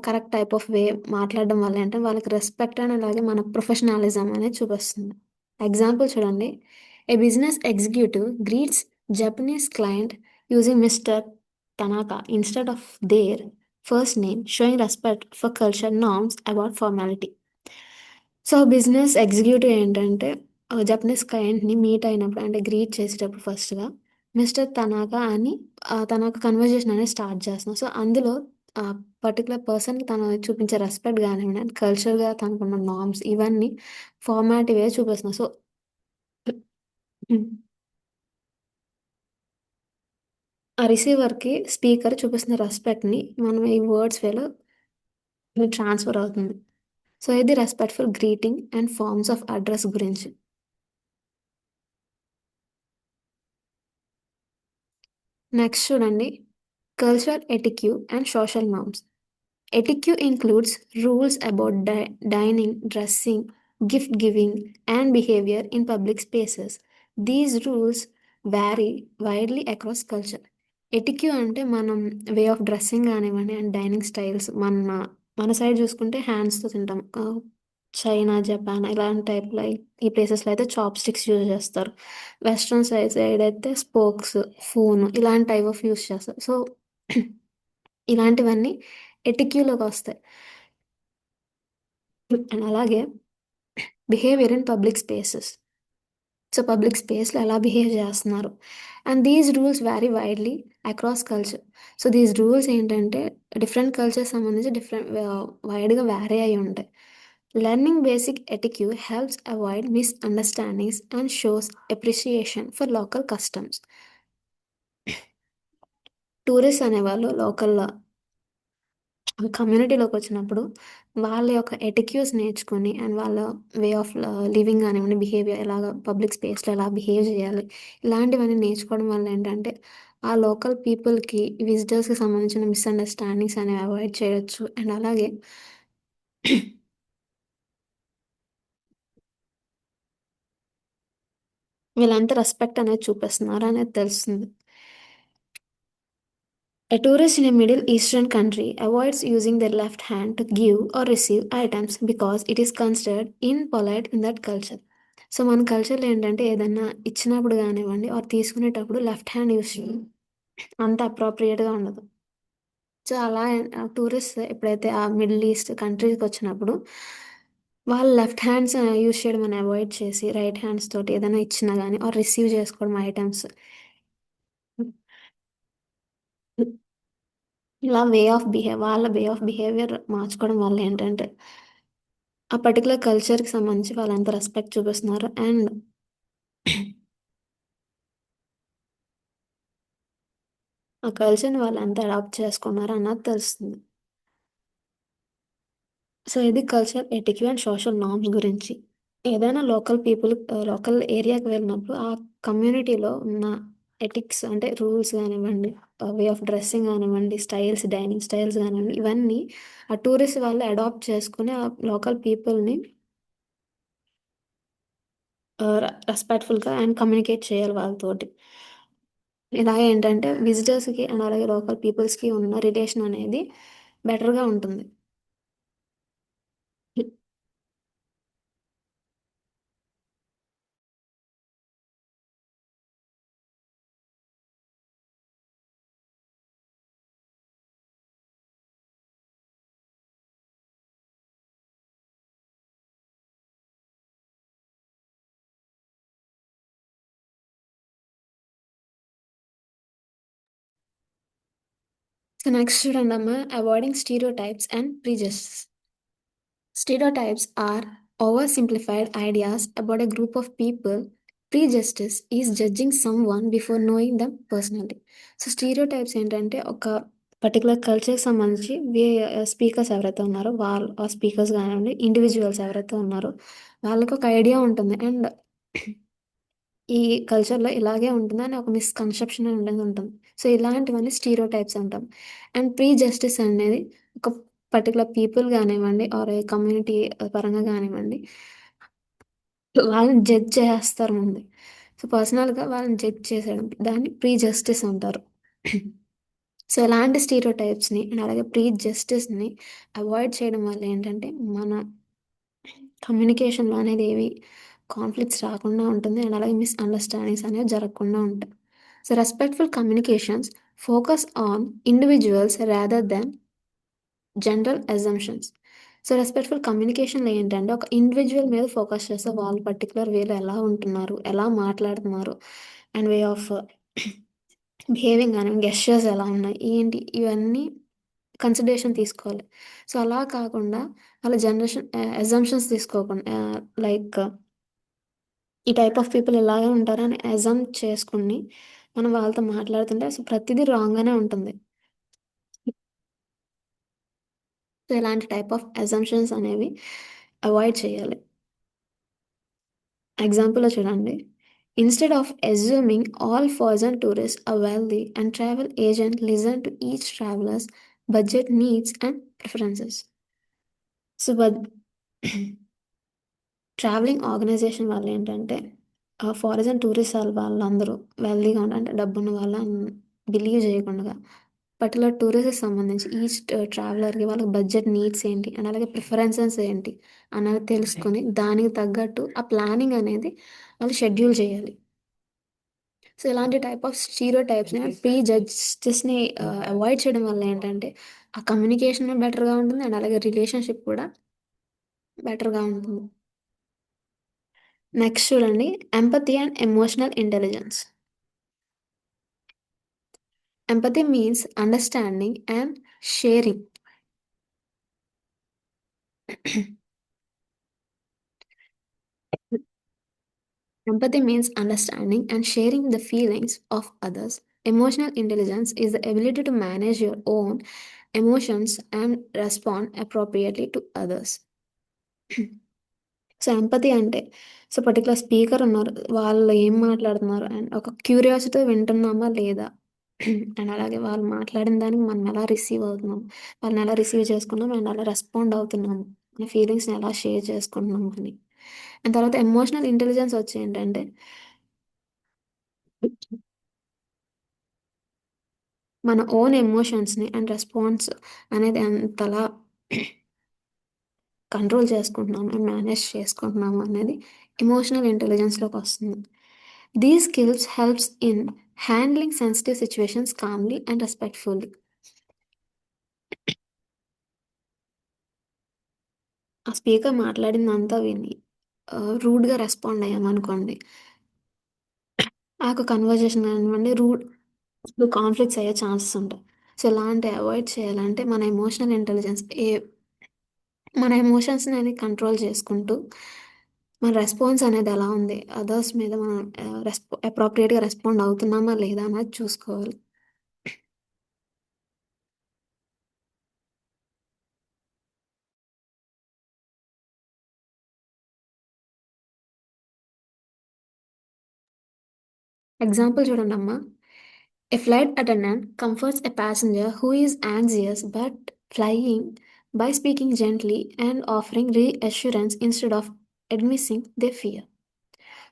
correct type of way మాట్లాడడం వల్ల ఏంటంటే వాళ్ళకి రెస్పెక్ట్ అండ్ అలాగే మన ప్రొఫెషనలిజం అనేది చూపిస్తుంది. ఎగ్జాంపుల్ చూడండి. A business executive greets Japanese client using mister Tanaka instead of their first name showing respect for culture norms about formality. So, business executive ఏంటంటే జపనీస్ క్లయింట్‌ని మీట్ అయినప్పుడు అంటే గ్రీట్ చేసేటప్పుడు ఫస్ట్‌గా మిస్టర్ తనాకా అని తన కన్వర్జేషన్ అనేది స్టార్ట్ చేస్తున్నాం. సో, అందులో పర్టిక్యులర్ పర్సన్‌కి తను చూపించే రెస్పెక్ట్ గానివ్వండి, అండ్ కల్చర్‌గా తనకున్న నార్మ్స్ ఇవన్నీ ఫార్మాలిటీ వే చూపిస్తున్నాం. సో, హ్మ్. ఆ రిసీవర్‌కి స్పీకర్ చూపిస్తున్న రెస్పెక్ట్‌ని మనం ఈ వర్డ్స్ వేలో ట్రాన్స్‌ఫర్ అవుతుంది. సో, ఇది respectful greeting and forms of address గురించి. నెక్స్ట్ చూడండి. Cultural etiquette and social norms. Etiquette includes rules about dining, dressing, gift giving, and behavior in public spaces. These rules vary widely across culture. ఎటిక్యూ అంటే మనం way of dressing కానివ్వండి and dining styles మన side చూసుకుంటే హ్యాండ్స్తో తింటాం. China, Japan ఇలాంటి టైప్‌లో ఈ ప్లేసెస్‌లో అయితే చాప్ స్టిక్స్ యూజ్ చేస్తారు. వెస్ట్రన్ సైడ్ అయితే స్పోక్స్, స్పూన్ ఇలాంటి టైప్ ఆఫ్ యూజ్ చేస్తారు. సో, ఇలాంటివన్నీ ఎటిక్యూలోకొస్తాయి. అండ్ అలాగే behaviour in public spaces. So, public స్పేస్‌లో ఎలా బిహేవ్ చేస్తున్నారు. And these rules vary widely across culture. So, these rules ఏంటంటే డిఫరెంట్ కల్చర్స్ సంబంధించి వైడ్‌గా వేరీ అయ్యి ఉంటాయి. Learning basic etiquette helps avoid misunderstandings and shows appreciation for local customs. Tourist అనేవాళ్ళు local కమ్యూనిటీలోకి వచ్చినప్పుడు వాళ్ళ యొక్క ఎటిక్యూస్ నేర్చుకొని అండ్ వాళ్ళ వే ఆఫ్ లివింగ్ కానివ్వండి, బిహేవియర్ ఎలాగ పబ్లిక్ స్పేస్లో ఎలా బిహేవ్ చేయాలి, ఇలాంటివన్నీ నేర్చుకోవడం వల్ల ఏంటంటే ఆ లోకల్ పీపుల్కి విజిటర్స్కి సంబంధించిన మిస్అండర్స్టాండింగ్స్ అనేవి అవాయిడ్ చేయొచ్చు. అండ్ అలాగే వీళ్ళంతా రెస్పెక్ట్ అనేది చూపిస్తున్నారు అనేది తెలుస్తుంది. A tourist in a Middle Eastern country avoids using their left hand to give or receive items because it is considered impolite in that culture. So మన కల్చర్లో ఏంటంటే ఏదన్నా ఇచ్చినప్పుడు కానివ్వండి ఆర్ తీసుకునేటప్పుడు లెఫ్ట్ హ్యాండ్ యూస్ అంత అప్రోప్రియేట్గా ఉండదు. సో అలా టూరిస్ట్ ఎప్పుడైతే ఆ మిడిల్ ఈస్ట్ కంట్రీస్కి వచ్చినప్పుడు వాళ్ళు లెఫ్ట్ హ్యాండ్స్ యూస్ చేయడం అని అవాయిడ్ చేసి రైట్ హ్యాండ్స్ తోటి ఏదైనా ఇచ్చినా కానీ ఆర్ రిసీవ్ చేసుకోవడం ఐటమ్స్, ఇలా వాళ్ళ వే ఆఫ్ బిహేవియర్ మార్చుకోవడం వల్ల ఏంటంటే ఆ పర్టికులర్ కల్చర్కి సంబంధించి వాళ్ళు ఎంత రెస్పెక్ట్ చూపిస్తున్నారు అండ్ ఆ కల్చర్ని వాళ్ళు ఎంత అడాప్ట్ చేసుకున్నారు అన్నది తెలుస్తుంది. సో ఇది కల్చర్ ఎటిక్యూ అండ్ సోషల్ నార్మ్స్ గురించి. ఏదైనా లోకల్ ఏరియాకి వెళ్ళినప్పుడు ఆ కమ్యూనిటీలో ఉన్న ఎటిక్స్ అంటే రూల్స్ కానివ్వండి, వే ఆఫ్ డ్రెస్సింగ్ కానివ్వండి, స్టైల్స్, డైనింగ్ స్టైల్స్ కానివ్వండి, ఇవన్నీ ఆ టూరిస్ట్ వాళ్ళు అడాప్ట్ చేసుకుని ఆ లోకల్ పీపుల్ని రెస్పెక్ట్ఫుల్గా అండ్ కమ్యూనికేట్ చేయాలి వాళ్ళతోటి. ఇలా ఏంటంటే విజిటర్స్కి అండ్ అలాగే లోకల్ పీపుల్స్కి ఉన్న రిలేషన్ అనేది బెటర్గా ఉంటుంది. సో నెక్స్ట్ చూడండి అమ్మ, avoiding stereotypes and prejudices. Stereotypes are oversimplified ideas about a group of people. Prejudice is judging someone before knowing them personally. So stereotypes ఏంటంటే ఒక పర్టికులర్ కల్చర్కి సంబంధించి స్పీకర్స్ ఎవరైతే ఉన్నారో వాళ్ళు ఆ స్పీకర్స్ కానివ్వండి, ఇండివిజువల్స్ ఎవరైతే ఉన్నారో వాళ్ళకి ఒక ఐడియా ఉంటుంది అండ్ ఈ కల్చర్‌లో ఇలాగే ఉంటుందని ఒక మిస్‌కన్సెప్షన్ అనేది ఉంటుంది. సో, ఇలాంటివన్నీ స్టీరియోటైప్స్ అంటాం. అండ్ ప్రీ జస్టిస్ అనేది ఒక పర్టిక్యులర్ పీపుల్ గానివ్వండి ఆర్ ఏ కమ్యూనిటీ పరంగా గానివ్వండి, వాళ్ళని జడ్జ్ చేస్తారు ముందే. సో, పర్సనల్‌గా వాళ్ళని జడ్జ్ చేసేయడం దాన్ని ప్రీ జస్టిస్ అంటారు. సో, ఇలాంటి స్టీరియోటైప్స్‌ని అండ్ అలాగే ప్రీ జస్టిస్‌ని అవాయిడ్ చేయడం వల్ల ఏంటంటే మన కమ్యూనికేషన్‌లో అనేది ఏవి కాన్‌ఫ్లిక్ట్స్ రాకుండా ఉంటుంది. అండ్ అలాగే మిస్‌అండర్‌స్టాండింగ్స్ అనేవి జరగకుండా ఉంటాయి. So, respectful communications focus on individuals rather than general assumptions. So, respectful కమ్యూనికేషన్‌లో ఏంటంటే ఒక ఇండివిడ్యువల్ మీద ఫోకస్ చేస్తే వాళ్ళు పర్టిక్యులర్ వేలో ఎలా ఉంటున్నారు, ఎలా మాట్లాడుతున్నారు అండ్ వే ఆఫ్ బిహేవింగ్ గానివ్వండి, గెస్చర్స్ ఎలా ఉన్నాయి, ఏంటి ఇవన్నీ కన్సిడరేషన్ తీసుకోవాలి. సో, అలా కాకుండా వాళ్ళ జనరేషన్ అజంప్షన్స్ తీసుకోకుండా లైక్ ఈ టైప్ ఆఫ్ పీపుల్ ఇలాగే ఉంటారని అజమ్ చేసుకొని మనం వాళ్ళతో మాట్లాడుతుంటే అసలు ప్రతిదీ రాంగ్‌గానే ఉంటుంది. సో, ఇలాంటి టైప్ ఆఫ్ అజంప్షన్స్ అనేవి అవాయిడ్ చేయాలి. ఎగ్జాంపుల్‌లో చూడండి. Instead of assuming all foreign tourists are wealthy and travel agent listen to each travellers budget needs and preferences. So, travelling organisation వాళ్ళేంటంటే ఫారిన్ టూరిస్ట్ వాళ్ళందరూ వెల్తీగా అంటే డబ్బున్న వాళ్ళని బిలీవ్ చేయకుండగా పర్టికులర్ టూరిస్ట్‌కి సంబంధించి ఈచ్ ట్రావెలర్‌కి వాళ్ళకి బడ్జెట్ నీడ్స్ ఏంటి అండ్ అలాగే ప్రిఫరెన్సెస్ ఏంటి అన్నవి తెలుసుకొని దానికి తగ్గట్టు ఆ ప్లానింగ్ అనేది వాళ్ళు షెడ్యూల్ చేయాలి. సో, ఇలాంటి టైప్ ఆఫ్ స్టీరియోటైప్స్‌ని ప్రీ జడ్జెస్‌ని అవాయిడ్ చేయడం వల్ల ఏంటంటే ఆ కమ్యూనికేషన్ బెటర్‌గా ఉంటుంది అండ్ అలాగే రిలేషన్‌షిప్ కూడా బెటర్‌గా ఉంటుంది. నెక్స్ట్ చూడండి, empathy and emotional intelligence. Empathy means understanding and sharing Empathy means understanding and sharing the feelings of others. Emotional intelligence is the ability to manage your own emotions and respond appropriately to others. So, empathy అంటే particular speaker ఉన్నారు. వాళ్ళు ఏం మాట్లాడుతున్నారు and ఒక క్యూరియాసిటీతో వింటున్నామా లేదా? And అలాగే వాళ్ళు మాట్లాడిన దానికి మనం ఎలా రిసీవ్ అవుతున్నాం? వాళ్ళని ఎలా రిసీవ్ చేసుకున్నాం అండ్ ఎలా రెస్పాండ్ అవుతున్నాము? మన ఫీలింగ్స్‌ని ఎలా షేర్ చేసుకుంటున్నాం అని. అండ్ తర్వాత ఎమోషనల్ ఇంటెలిజెన్స్ వచ్చి ఏంటంటే మన ఓన్ ఎమోషన్స్‌ని అండ్ రెస్పాన్స్ అనేది ఎంతలా కంట్రోల్ చేసుకుంటున్నాము అండ్ మేనేజ్ చేసుకుంటున్నాము అనేది emotional ఇంటెలిజెన్స్‌లోకొస్తుంది. These skills helps in handling sensitive situations calmly and respectfully. ఆ స్పీకర్ మాట్లాడిందంతా విని రూడ్‌గా రెస్పాండ్ అయ్యామనుకోండి, ఆ యొక్క కన్వర్జేషన్ కానివ్వండి, కాన్ఫ్లిక్ట్స్ అయ్యే ఛాన్సెస్ ఉంటాయి. సో, ఇలాంటివి అవాయిడ్ చేయాలంటే మన ఎమోషన్స్‌ని అనేది కంట్రోల్ చేసుకుంటూ, మన రెస్పాన్స్ అనేది ఎలా ఉంది, అదర్స్ మీద మనం అప్రోప్రియేట్‌గా రెస్పాండ్ అవుతున్నామా లేదా అనేది చూసుకోవాలి. ఎగ్జాంపుల్ చూడండమ్మా. A flight attendant comforts a passenger who is anxious but flying by speaking gently and offering reassurance instead of admitting their fear.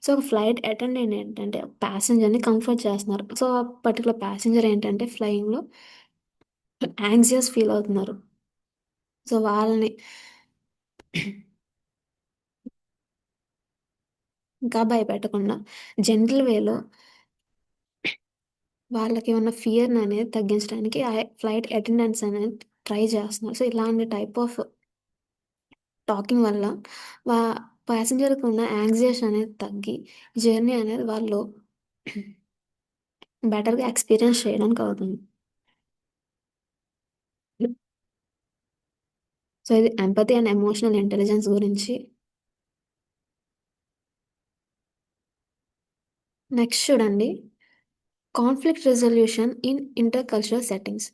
So, ఒక ఫ్లైట్ అటెండెంట్ ఏంటంటే ప్యాసింజర్‌ని కంఫర్ట్ చేస్తున్నారు. సో, ఆ పర్టిక్యులర్ ప్యాసింజర్ ఏంటంటే ఫ్లయింగ్‌లో anxious feel అవుతున్నారు. So, వాళ్ళని ఇంకా భయపెట్టకుండా gentle వేలో వాళ్ళకి ఉన్న ఫియర్‌ననేది తగ్గించడానికి ఫ్లైట్ అటెండెంట్స్ అనేది ట్రై చేస్తున్నారు. సో, ఇలాంటి టైప్ ఆఫ్ టాకింగ్ వల్ల వా ప్యాసింజర్‌కి ఉన్న యాంగ్జైటీ అనేది తగ్గి, జర్నీ అనేది వాళ్ళు బెటర్‌గా ఎక్స్‌పీరియన్స్ చేయడానికి అవుతుంది. సో, ఇది ఎంపతి అండ్ ఎమోషనల్ ఇంటెలిజెన్స్ గురించి. నెక్స్ట్ చూడండి, conflict resolution in intercultural settings.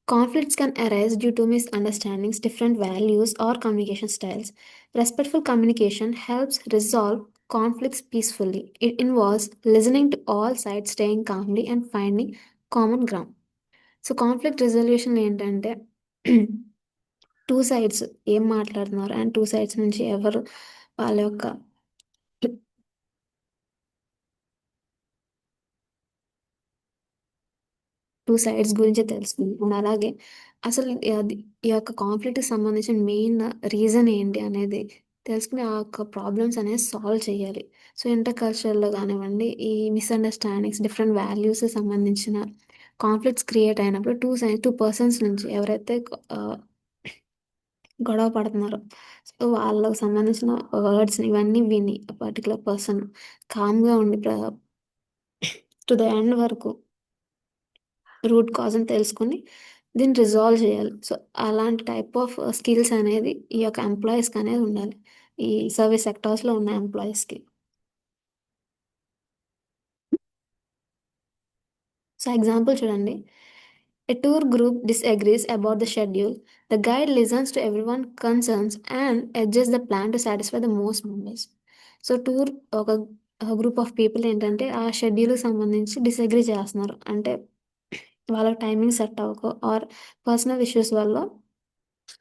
Conflicts can arise due to misunderstandings, different values, or communication styles. Respectful communication helps resolve conflicts peacefully. It involves listening to all sides, staying calmly, and finding common ground. So, conflict resolution ఏంటంటే 2 sides ఏం మాట్లాడుతున్నారు and 2 sides నుంచి ఎవరు వాళ్ళ యొక్క 2 sides గురించి తెలుసుకుంది. And అలాగే అసలు ఈ యొక్క కాన్ఫ్లిక్ట్‌కి సంబంధించిన మెయిన్ రీజన్ ఏంటి అనేది తెలుసుకొని, ఆ యొక్క ప్రాబ్లమ్స్ అనేది సాల్వ్ చేయాలి. సో, ఇంటర్ కల్చర్‌లో గానివ్వండి, ఈ మిస్‌అండర్‌స్టాండింగ్స్, డిఫరెంట్ వాల్యూస్‌కి సంబంధించిన కాన్ఫ్లిక్ట్స్ క్రియేట్ అయినప్పుడు 2 పర్సన్స్ నుంచి ఎవరైతే ఆహ్, గొడవ పడుతున్నారో, సో, వాళ్ళకి సంబంధించిన వర్డ్స్‌ని ఇవన్నీ విని, పర్టిక్యులర్ పర్సన్ కామ్‌గా ఉండి టు ద ఎండ్ వరకు రూట్ కాజ్‌ని తెలుసుకొని దీన్ని రిజాల్వ్ చేయాలి. సో, అలాంటి టైప్ ఆఫ్ స్కిల్స్ అనేది ఈ యొక్క ఎంప్లాయీస్‌కనేది ఉండాలి. ఈ సర్వీస్ సెక్టార్స్‌లో ఉన్న ఎంప్లాయీస్‌కి. సో, ఎగ్జాంపుల్ చూడండి. A tour group disagrees about the schedule. The guide listens to everyone's concerns and adjusts the plan to satisfy the most members. So, ఒక గ్రూప్ ఆఫ్ పీపుల్ ఏంటంటే ఆ షెడ్యూల్‌కి సంబంధించి డిసగ్రీ చేస్తున్నారు. అంటే వాళ్ళకి టైమింగ్ సెట్ అవ్వకో ఆర్ పర్సనల్ ఇష్యూస్ వల్ల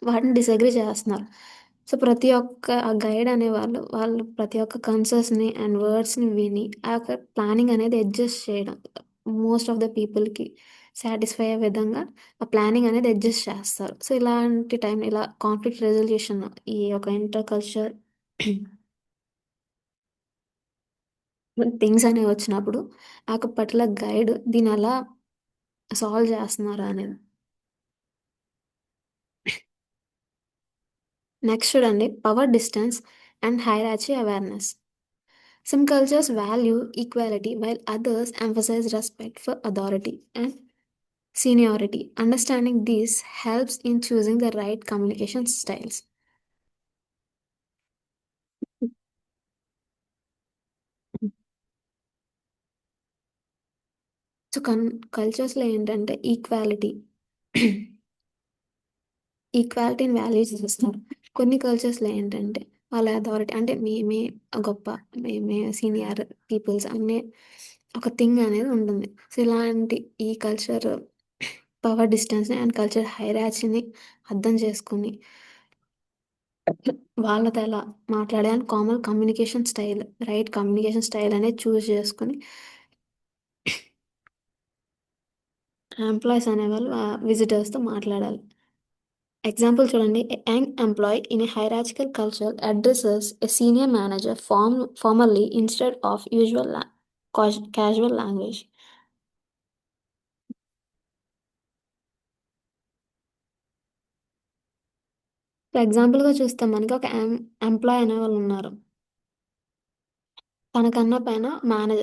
వాటిని డిసగ్రీ చేస్తున్నారు. సో, ప్రతి ఒక్క ఆ గైడ్ అనేవాళ్ళు, వాళ్ళు ప్రతి ఒక్క కన్సర్న్స్‌ని అండ్ వర్డ్స్‌ని విని, ఆ యొక్క ప్లానింగ్ అనేది అడ్జస్ట్ చేయడం. మోస్ట్ ఆఫ్ ద పీపుల్‌కి సాటిస్ఫై అయ్యే విధంగా ఆ ప్లానింగ్ అనేది అడ్జస్ట్ చేస్తారు. సో, ఇలాంటి టైంలో ఇలా కాన్ఫ్లిక్ట్ రెజల్యూషన్ ఈ యొక్క ఇంటర్ కల్చర్ థింగ్స్ అనేవి వచ్చినప్పుడు, ఆ యొక్క పర్టిక్యులర్ గైడ్ దీన్నెలా సాల్వ్ చేస్తున్నారా అనేది. నెక్స్ట్ చూడండి, power distance and hierarchy awareness. Some cultures value equality while others emphasize respect for authority and seniority. Understanding this helps in choosing the right communication styles. So, కల్చర్స్‌లో ఏంటంటే ఈక్వాలిటీని value చేస్తారు. కొన్ని కల్చర్స్‌లో ఏంటంటే వాళ్ళ అథారిటీ అంటే మేమే గొప్ప, మేమే సీనియర్ పీపుల్స్ అనే ఒక థింగ్ అనేది ఉంటుంది. సో, ఇలాంటి ఈ కల్చర్ పవర్ డిస్టెన్స్‌ని అండ్ కల్చర్ హైరార్కీని అర్థం చేసుకొని వాళ్ళతో ఎలా మాట్లాడాలి and common communication style, right communication style అనేది చూజ్ చేసుకొని ఎంప్లాయీస్ అనేవాళ్ళు విజిటర్స్‌తో మాట్లాడాలి. ఎగ్జాంపుల్ చూడండి. A young employee in a hierarchical culture addresses a senior manager formally instead of usual casual language. For ఎగ్జాంపుల్‌గా చూస్తే మనకి ఒక ఎంప్లాయీ అనేవాళ్ళున్నారు. తనకన్నా పైన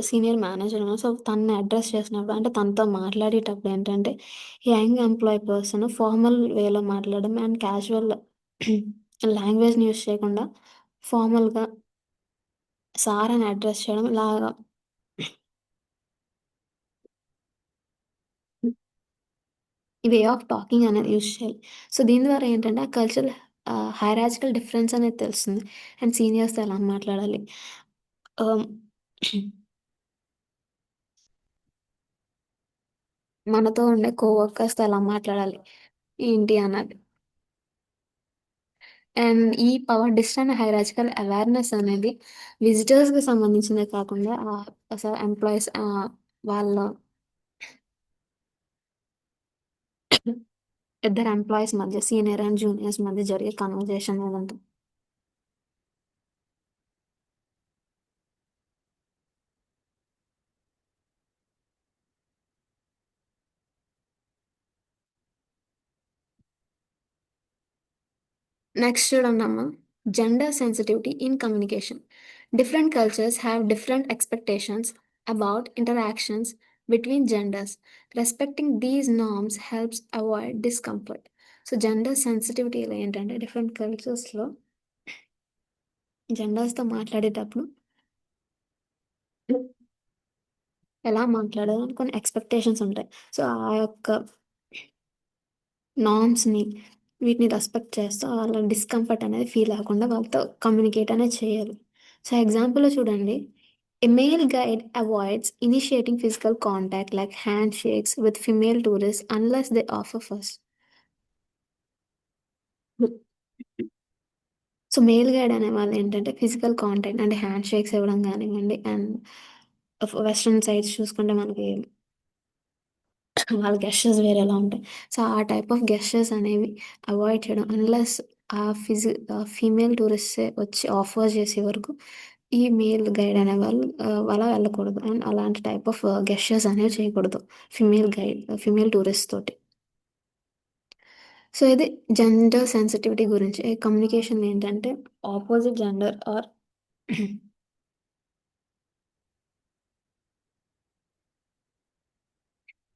సీనియర్ మేనేజర్ ఉన్నారు. సో, తనని అడ్రెస్ చేసినప్పుడు అంటే తనతో మాట్లాడేటప్పుడు ఏంటంటే, యంగ్ ఎంప్లాయీ పర్సన్ ఫార్మల్ వేలో మాట్లాడడం అండ్ క్యాజువల్ లాంగ్వేజ్‌ని యూజ్ చేయకుండా ఫార్మల్‌గా సార్ అని అడ్రెస్ చేయడం ఇలాగా ఈ వే ఆఫ్ టాకింగ్ అనేది యూజ్ చేయాలి. సో, దీని ద్వారా ఏంటంటే, ఆ కల్చరల్ హైరార్చికల్ డిఫరెన్స్ అనేది తెలుస్తుంది. అండ్ సీనియర్స్‌తో ఎలా మాట్లాడాలి. ఆహ్, మనతో ఉండే కోవర్కర్స్‌తో ఎలా మాట్లాడాలి, ఏంటి అన్నది. అండ్ ఈ పవర్ డిస్టెన్స్ హైరార్చికల్ అవేర్‌నెస్ అనేది విజిటర్స్‌కి సంబంధించిందే కాకుండా అసలు ఎంప్లాయీస్ వాళ్ళ ఇద్దరు ఎంప్లాయీస్ మధ్య సీనియర్ అండ్ జూనియర్స్ మధ్య జరిగే కన్వర్జేషన్ మీద ఉంటుంది. నెక్స్ట్ చూడండమ్మా. Gender sensitivity in communication. Different cultures have different expectations about interactions between genders. Respecting these norms helps avoid discomfort. So, gender సెన్సిటివిటీలో ఏంటంటే డిఫరెంట్ కల్చర్స్‌లో జెండర్స్‌తో మాట్లాడేటప్పుడు ఎలా మాట్లాడాలని కొన్ని ఎక్స్‌పెక్టేషన్స్ ఉంటాయి. సో, ఆ యొక్క నార్మ్స్‌ని వీటిని రెస్పెక్ట్ చేస్తూ వాళ్ళ డిస్కంఫర్ట్ అనేది ఫీల్ అవ్వకుండా వాళ్ళతో కమ్యూనికేట్ అనేది చేయాలి. సో, ఎగ్జాంపుల్‌లో చూడండి. A male guide avoids initiating physical contact like handshakes with female tourists unless they offer first. So, male guide అనేవాళ్ళు ఏంటంటే ఫిజికల్ కాంటాక్ట్ అంటే హ్యాండ్ షేక్స్ ఇవ్వడం గానివ్వండి అండ్ వెస్టర్న్ సైడ్స్ చూసుకుంటే మనకి వాళ్ళ గెస్చర్స్ వేరేలా ఉంటాయి. సో, ఆ టైప్ ఆఫ్ గెస్చర్స్ అనేవి అవాయిడ్ చేయడం అన్‌లెస్ ఫీమేల్ టూరిస్ట్సే వచ్చి ఆఫర్ చేసే వరకు ఈ మేల్ గైడ్ అనేవాళ్ళు అలా వెళ్ళకూడదు. అండ్ అలాంటి టైప్ ఆఫ్ గెస్చర్స్ అనేవి చేయకూడదు. ఫీమేల్ టూరిస్ట్ తోటి. సో, ఇది జెండర్ సెన్సిటివిటీ గురించి. కమ్యూనికేషన్‌లో ఏంటంటే ఆపోజిట్ జెండర్ ఆర్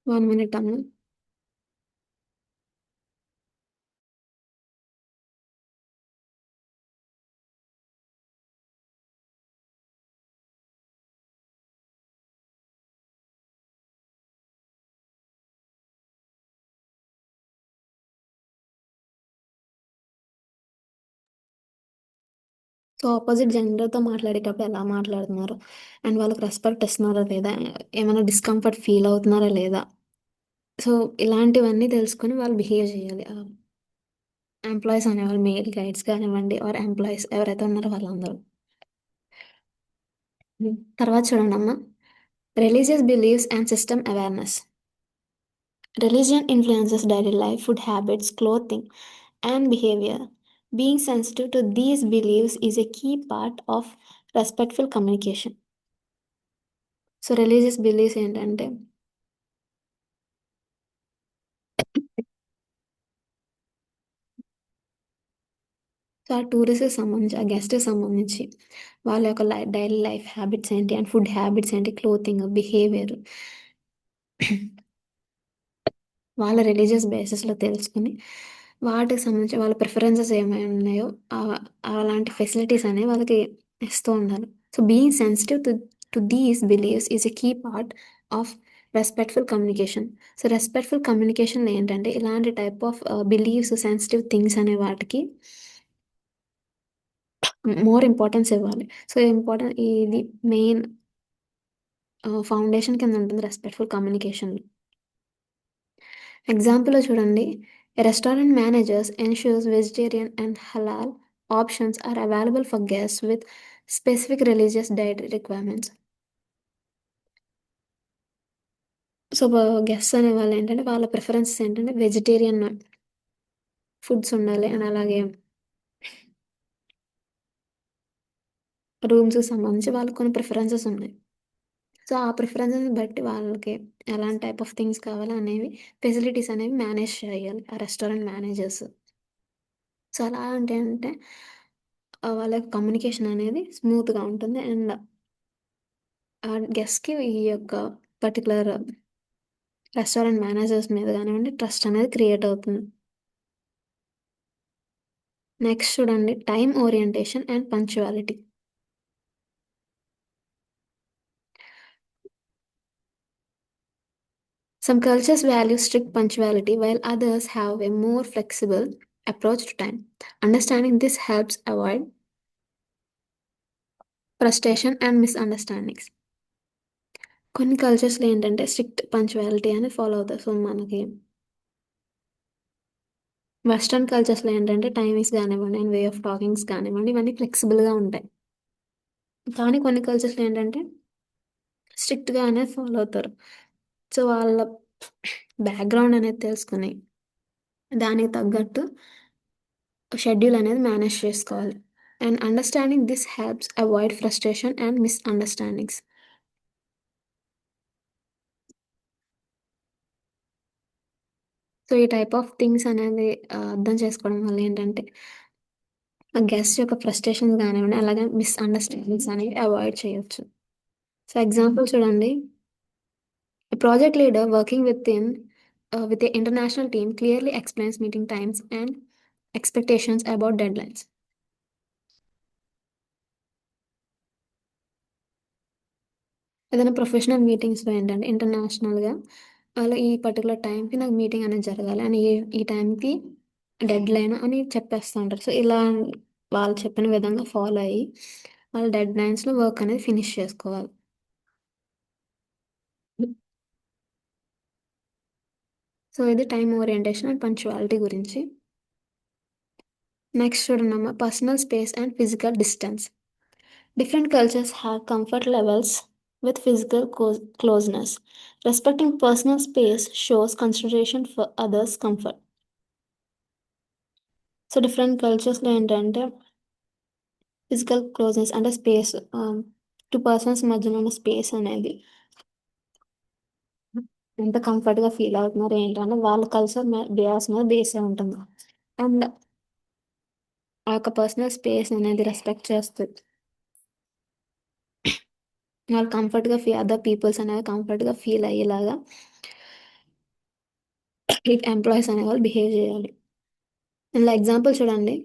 1 మినిట్ అమ్మ. సో, అపోజిట్ జెండర్‌తో మాట్లాడేటప్పుడు ఎలా మాట్లాడుతున్నారు? అండ్ వాళ్ళకి రెస్పెక్ట్ ఇస్తున్నారా లేదా? ఏమైనా డిస్కంఫర్ట్ ఫీల్ అవుతున్నారా లేదా? సో, ఇలాంటివన్నీ తెలుసుకొని వాళ్ళు బిహేవ్ చేయాలి. ఎంప్లాయీస్ అనేవాళ్ళు మెయిల్ గైడ్స్ కానివ్వండి ఆర్ ఎంప్లాయీస్ ఎవరైతే ఉన్నారో వాళ్ళందరూ. తర్వాత చూడండమ్మా. Religious beliefs and system awareness. Religion influences daily life, food habits, clothing, and behavior. Being sensitive to these beliefs is a key part of respectful communication. So, religious beliefs ఏంటంటే so, ఆ టూరిస్ట్‌కి సంబంధించి, ఆ గెస్ట్‌కి సంబంధించి వాళ్ళ యొక్క డైలీ లైఫ్ హ్యాబిట్స్ ఏంటి? And food habits ఏంటి? Clothing, behaviour వాళ్ళ రిలీజియస్ బేసిస్‌లో తెలుసుకొని, వాటికి సంబంధించి వాళ్ళ ప్రిఫరెన్సెస్ ఏమేమి ఉన్నాయో అలాంటి ఫెసిలిటీస్ అనేవి వాళ్ళకి ఇస్తూ ఉండాలి. So, being sensitive to these believes is a key part of respectful communication. So, respectful కమ్యూనికేషన్‌లో ఏంటంటే ఇలాంటి type of beliefs, sensitive things అనే వాటికి మోర్ ఇంపార్టెన్స్ ఇవ్వాలి. సో, ఇది మెయిన్ ఫౌండేషన్ కింద ఉంటుంది రెస్పెక్ట్‌ఫుల్ కమ్యూనికేషన్‌లో. ఎగ్జాంపుల్‌లో చూడండి. Restaurant managers ensures vegetarian and halal options are available for guests with specific religious dietary requirements. So, guests అనేవాళ్ళు ఏంటంటే వాళ్ళ ప్రిఫరెన్సెస్ ఏంటంటే వెజిటేరియన్ ఫుడ్స్ ఉండాలి. అండ్ అలాగే రూమ్స్‌కి సంబంధించి వాళ్ళకి కొన్ని ప్రిఫరెన్సెస్ ఉన్నాయి. సో, ఆ ప్రిఫరెన్సెస్‌ని బట్టి వాళ్ళకి ఎలాంటి టైప్ ఆఫ్ థింగ్స్ కావాలో అనేవి ఫెసిలిటీస్ అనేవి మేనేజ్ చేయాలి ఆ రెస్టారెంట్ మేనేజర్స్. సో, అలా అంటే వాళ్ళ కమ్యూనికేషన్ అనేది స్మూత్‌గా ఉంటుంది. అండ్ ఆ గెస్ట్‌కి ఈ యొక్క పర్టిక్యులర్ రెస్టారెంట్ మేనేజర్స్ మీద గానివ్వండి ట్రస్ట్ అనేది క్రియేట్ అవుతుంది. నెక్స్ట్ చూడండి time orientation and punctuality. Some cultures value strict punctuality while others have a more flexible approach to time. Understanding this helps avoid frustration and misunderstandings. కొన్ని కల్చర్స్‌లో ఏంటంటే strict punctuality అనేది follow అవుతారు. So, మనకి western కల్చర్స్‌లో ఏంటంటే timings గానివ్వండి and way of talkings కానివ్వండి ఇవన్నీ ఫ్లెక్సిబుల్‌గా ఉంటాయి. కానీ కొన్ని కల్చర్స్‌లో ఏంటంటే స్ట్రిక్ట్‌గా అనేది ఫాలో అవుతారు. సో, వాళ్ళ బ్యాక్‌గ్రౌండ్ అనేది తెలుసుకొని దానికి తగ్గట్టు షెడ్యూల్ అనేది మేనేజ్ చేసుకోవాలి. And understanding this helps avoid frustration and misunderstandings. So, ఈ టైప్ ఆఫ్ థింగ్స్ అనేది అర్థం చేసుకోవడం వల్ల ఏంటంటే, ఆ గెస్ట్ యొక్క ఫ్రస్ట్రేషన్స్ గానివ్వండి, అలాగే మిస్‌అండర్‌స్టాండింగ్స్ అనేవి అవాయిడ్ చేయొచ్చు. సో, ఎగ్జాంపుల్ చూడండి. A project leader working with a international team clearly explains meeting times and expectations about deadlines. ఏదైనా ప్రొఫెషనల్ మీటింగ్స్‌లో ఏంటంటే ఇంటర్నేషనల్‌గా వాళ్ళు ఈ పర్టిక్యులర్ టైంకి నాకు మీటింగ్ అనేది జరగాలి. అని ఈ టైంకి డెడ్‌లైన్ అని చెప్పేస్తా ఉంటారు. సో, ఇలా వాళ్ళు చెప్పిన విధంగా ఫాలో అయ్యి వాళ్ళ డెడ్‌లైన్స్‌లో వర్క్ అనేది ఫినిష్ చేసుకోవాలి. సో, ఇది టైమ్ ఓరియంటేషన్ అండ్ పంక్చువాలిటీ గురించి. నెక్స్ట్ చూడండమ్మా personal space and physical distance. Different cultures have comfort levels with physical closeness. Respecting personal space shows consideration for others' comfort. So, different కల్చర్స్‌లో ఏంటంటే physical closeness అంటే space 2 persons మధ్యలో ఉన్న space అనేది ఎంత కంఫర్ట్‌గా ఫీల్ అవుతున్నారు ఏంటంటే వాళ్ళ కల్చర్ బియాస్ మీద బేస్ అయి ఉంటుంది. అండ్ ఆ యొక్క పర్సనల్ స్పేస్ అనేది రెస్పెక్ట్ చేస్తూ వాళ్ళు కంఫర్ట్‌గా అదర్ పీపుల్స్ అనేవి కంఫర్ట్‌గా ఫీల్ అయ్యేలాగా ఈ ఎంప్లాయీస్ అనేవాళ్ళు బిహేవ్ చేయాలి. ఇందులో ఎగ్జాంపుల్ చూడండి.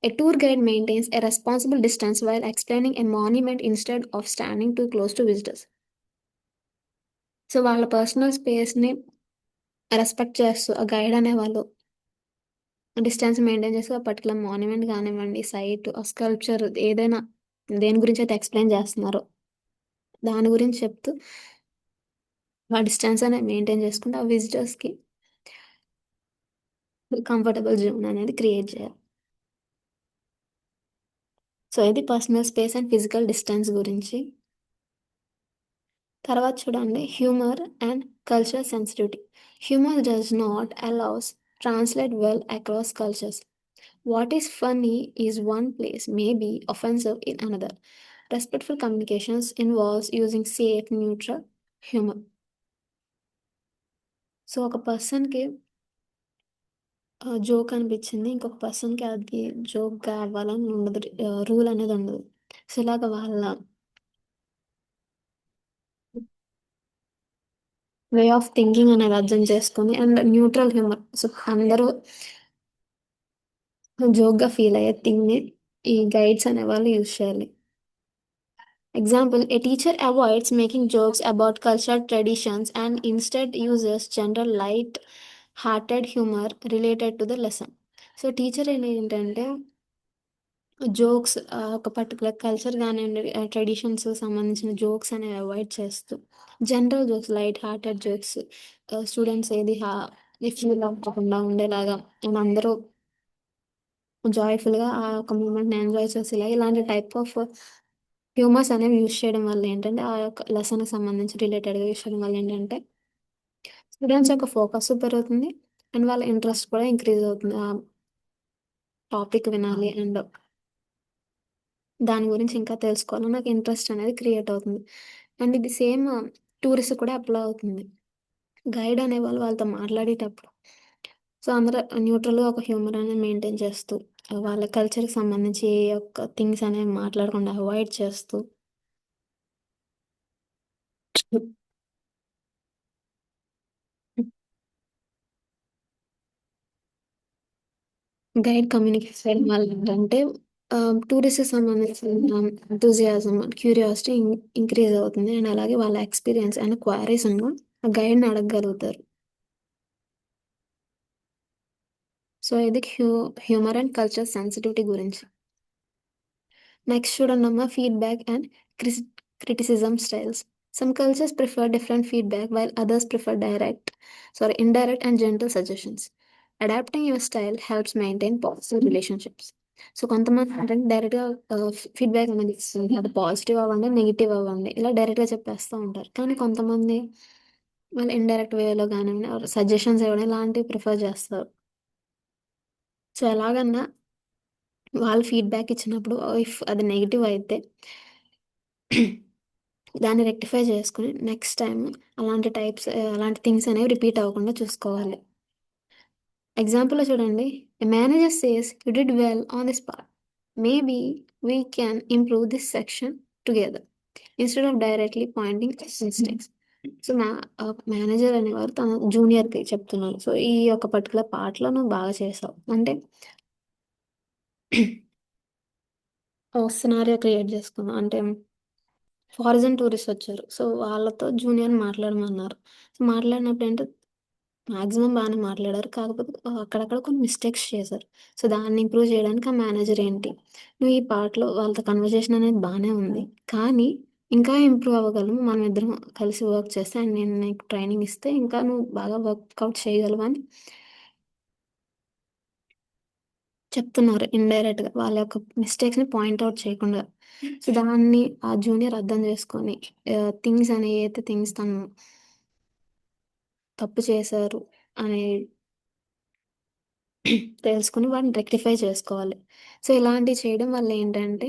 A tour guide maintains a responsible distance while explaining a monument instead of standing too close to visitors. So, వాళ్ళ పర్సనల్ స్పేస్‌ని రెస్పెక్ట్ చేస్తూ ఆ గైడ్ అనేవాళ్ళు డిస్టెన్స్ మెయింటైన్ చేస్తూ ఆ పర్టిక్యులర్ మాన్యుమెంట్ కానివ్వండి, సైట్, ఆ స్కల్ప్చర్ ఏదైనా దేని గురించైతే ఎక్స్‌ప్లెయిన్ చేస్తున్నారో దాని గురించి చెప్తూ ఆ డిస్టెన్స్ అనేది మెయింటైన్ చేసుకుంటూ ఆ విజిటర్స్‌కి కంఫర్టబుల్ జోన్ అనేది క్రియేట్ చేయాలి. సో, ఇది personal space and physical distance గురించి. తర్వాత చూడండి humour and cultural sensitivity. Humour does not always translate well across cultures. What is funny is one place may be offensive in another. Respectful communications involves using safe neutral humour. So, ఒక పర్సన్‌కి joke అనిపించింది. ఇంకొక పర్సన్‌కి అది జోక్‌గా అవ్వాలని ఉండదు. Rule అనేది ఉండదు. సో, ఇలాగ వాళ్ళ వే ఆఫ్ థింకింగ్ అనేది అర్థం చేసుకొని అండ్ న్యూట్రల్ హ్యూమర్. సో, అందరూ జోక్‌గా ఫీల్ అయ్యే థింగ్‌ని ఈ గైడ్స్ అనేవాళ్ళు యూజ్ చేయాలి. Example, a teacher avoids making jokes about cultural traditions and instead uses general light hearted humor related to the lesson. So teacher ఏంటంటే జోక్స్ ఒక పర్టికులర్ కల్చర్ కానివ్వండి, traditions సంబంధించిన జోక్స్ అనేవి అవాయిడ్ చేస్తూ general jokes, light hearted jokes, students ఏది feel అవ్వకుండా ఉండేలాగా and అందరూ జాయ్‌ఫుల్‌గా ఆ ఒక మూమెంట్‌ని ఎంజాయ్ చేసేలా ఇలాంటి టైప్ ఆఫ్ హ్యూమర్స్ అనేవి యూజ్ చేయడం వల్ల ఏంటంటే, ఆ యొక్క లెసన్‌కి సంబంధించి రిలేటెడ్‌గా యూజ్ చేయడం వల్ల ఏంటంటే, స్టూడెంట్స్ యొక్క ఫోకస్ పెరుగుతుంది. అండ్ వాళ్ళ ఇంట్రెస్ట్ కూడా ఇంక్రీజ్ అవుతుంది. ఆ టాపిక్ వినాలి అండ్ దాని గురించి ఇంకా తెలుసుకోవాలని నాకు ఇంట్రెస్ట్ అనేది క్రియేట్ అవుతుంది. అండ్ ఇది సేమ్ టూరిస్ట్ కూడా అప్లై అవుతుంది. గైడ్ అనేవాళ్ళు వాళ్ళతో మాట్లాడేటప్పుడు సో, అందరూ న్యూట్రల్‌గా ఒక హ్యూమర్ అనేది మెయింటైన్ చేస్తూ, వాళ్ళ కల్చర్‌కి సంబంధించి ఏ ఒక్క థింగ్స్ అనేవి మాట్లాడకుండా అవాయిడ్ చేస్తూ గైడ్ కమ్యూనికేట్ చేయడం వల్ల ఏంటంటే టూరిస్ట్‌కి సంబంధించిన ఎంతూజియాజం, క్యూరియాసిటీ ఇంక్రీజ్ అవుతుంది. అండ్ అలాగే వాళ్ళ ఎక్స్‌పీరియన్స్ అండ్ క్వైరీస్ ఉన్న ఆ గైడ్‌ని అడగగలుగుతారు. సో, ఇది హ్యూమర్ అండ్ కల్చర్ సెన్సిటివిటీ గురించి. నెక్స్ట్ చూడండమ్మా feedback and Chris criticism styles. Some cultures prefer different feedback while others prefer indirect and gentle suggestions. Adapting your style helps maintain positive relationships. So కొంతమంది ఏంటంటే డైరెక్ట్‌గా feedback అనేది ఇస్తుంది. అది positive అవ్వండి, negative అవ్వండి. ఇలా డైరెక్ట్‌గా చెప్పేస్తూ ఉంటారు. కానీ కొంతమంది వాళ్ళు ఇండైరెక్ట్ వేలో గానివ్వండి ఆర్ సజెషన్స్ ఇవ్వడం ఇలాంటివి ప్రిఫర్ చేస్తారు. సో ఎలాగన్నా వాళ్ళు ఫీడ్‌బ్యాక్ ఇచ్చినప్పుడు ఇఫ్ అది నెగెటివ్ అయితే దాన్ని రెక్టిఫై చేసుకొని నెక్స్ట్ టైమ్ అలాంటి థింగ్స్ అనేవి రిపీట్ అవ్వకుండా చూసుకోవాలి. ఎగ్జాంపుల్‌లో చూడండి. A manager says you did well on this part. Maybe we can improve this section together instead of directly pointing mistakes. So, manager అనేవారు తన జూనియర్‌కి చెప్తున్నారు. సో, ఈ యొక్క పర్టిక్యులర్ పార్ట్‌లో నువ్వు బాగా చేసావు. అంటే ఒక సినారియో క్రియేట్ చేసుకుందాం. అంటే ఫారిన్ టూరిస్ట్ వచ్చారు. సో, వాళ్ళతో జూనియర్‌ని మాట్లాడమన్నారు. సో, మాట్లాడినప్పుడు ఏంటి మాక్సిమం బానే మాట్లాడారు. కాకపోతే అక్కడక్కడ కొన్ని మిస్టేక్స్ చేశారు. సో, దాన్ని ఇంప్రూవ్ చేయడానికి ఆ మేనేజర్ ఏంటి, "నువ్వు ఈ పార్ట్‌లో వాళ్ళతో కన్వర్జేషన్ అనేది బానే ఉంది. కానీ ఇంకా ఇంప్రూవ్ అవ్వగలము. మనమిద్దరం కలిసి వర్క్ చేస్తే అండ్ నేను నీకు ట్రైనింగ్ ఇస్తే ఇంకా నువ్వు బాగా వర్కౌట్ చేయగలవు" అని చెప్తున్నారు ఇండైరెక్ట్‌గా. వాళ్ళ యొక్క మిస్టేక్స్‌ని పాయింట్ ఔట్ చేయకుండా. సో, దాన్ని ఆ జూనియర్ అర్థం చేసుకొని ఏదైతే థింగ్స్ తను తప్పు చేశారు అని తెలుసుకొని వాటిని రెక్టిఫై చేసుకోవాలి. సో, ఇలాంటివి చేయడం వల్ల ఏంటంటే,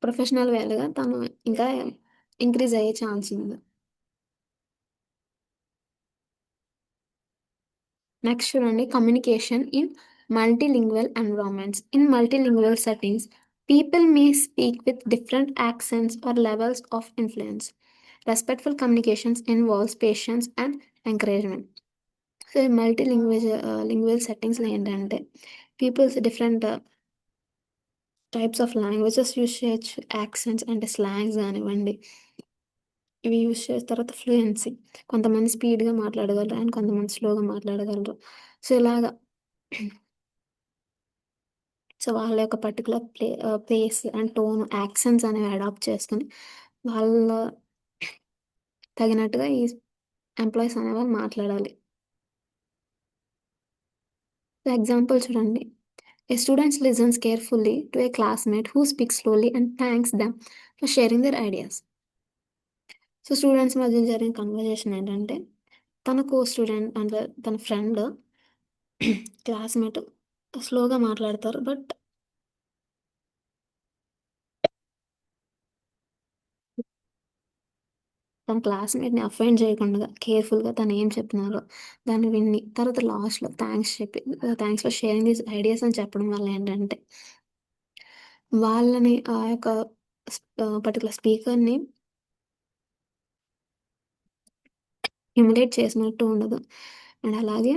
ప్రొఫెషనల్ వేలో తను ఇంకా ఇంక్రీజ్ అయ్యే ఛాన్స్ ఉంది. నెక్స్ట్ చూడండి communication in multilingual environments. In multilingual settings, people may speak with different accents or levels of influence. Respectful communications involves patience and encouragement. So, lingual సెట్టింగ్స్‌లో ఏంటంటే, peoples different types of languages use చేయొచ్చు. Accents అంటే slangs గానివ్వండి, ఇవి use చేసిన తర్వాత fluency. కొంతమంది స్పీడ్‌గా మాట్లాడగలరు అండ్ కొంతమంది స్లోగా మాట్లాడగలరు. సో, ఇలాగా సో, వాళ్ళ యొక్క particular face and tone, accents అనేవి అడాప్ట్ చేసుకొని, వాళ్ళ తగినట్టుగా ఈ ఎంప్లాయీస్ అనేవాళ్ళు మాట్లాడాలి. ఎగ్జాంపుల్ చూడండి. A student listens carefully to a classmate who speaks slowly and thanks them for sharing their ideas. So, students మధ్య జరిగిన కన్వర్జేషన్ ఏంటంటే, తన స్టూడెంట్ అంటే తన ఫ్రెండ్ క్లాస్‌మేట్ స్లోగా మాట్లాడతారు. బట్ తన క్లాస్‌మేట్‌ని అఫెండ్ చేయకుండా కేర్‌ఫుల్‌గా తను ఏం చెప్తున్నారో దాన్ని విని తర్వాత లాస్ట్‌లో thanks for sharing these ideas అని చెప్పడం వల్ల ఏంటంటే, వాళ్ళని ఆ యొక్క పర్టిక్యులర్ స్పీకర్‌ని హ్యూమిలేట్ చేసినట్టు ఉండదు. అండ్ అలాగే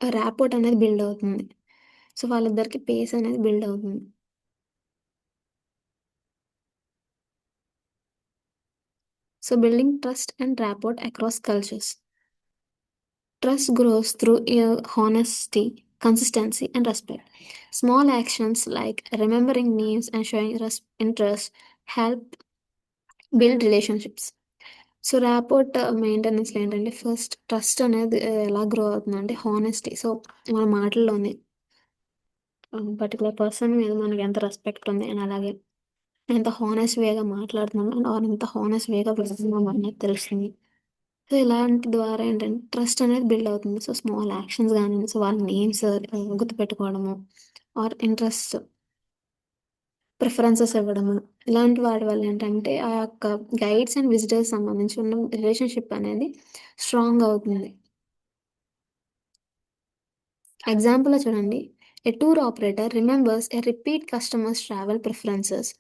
ర్యాపోర్ట్ అనేది బిల్డ్ అవుతుంది. సో, వాళ్ళిద్దరికి పేస్ అనేది బిల్డ్ అవుతుంది. So, building trust and rapport across cultures. Trust grows through honesty, consistency, and respect. Small actions like remembering names and showing interest help build relationships. So rapport మెయింటెనెన్స్‌లో ఏంటంటే first trust అనేది ఎలా grow అవుతుందంటే honesty. So మన మాటల్లోనే particular person మీద మనకి ఎంత రెస్పెక్ట్ ఉంది అండ్ అలాగే ఎంత హానెస్ట్ వేగా మాట్లాడుతున్నాం అండ్ ఆర్ ఎంత హానెస్ట్ వేగా వెళ్తున్నాం అనేది తెలుస్తుంది. సో ఇలాంటి ద్వారా ఏంటంటే ట్రస్ట్ అనేది బిల్డ్ అవుతుంది. సో స్మాల్ యాక్షన్స్ గానియండి, సో వాళ్ళ నేమ్స్ గుర్తుపెట్టుకోవడము ఆర్ ఇంట్రెస్ట్, ప్రిఫరెన్సెస్ ఇవ్వడము. ఇలాంటి వాటి వల్ల ఏంటంటే ఆ యొక్క గైడ్స్ అండ్ విజిటర్స్ సంబంధించి ఉన్న రిలేషన్‌షిప్ అనేది స్ట్రాంగ్ అవుతుంది. ఎగ్జాంపుల్‌లో చూడండి. A tour operator remembers a repeat customers travel preferences,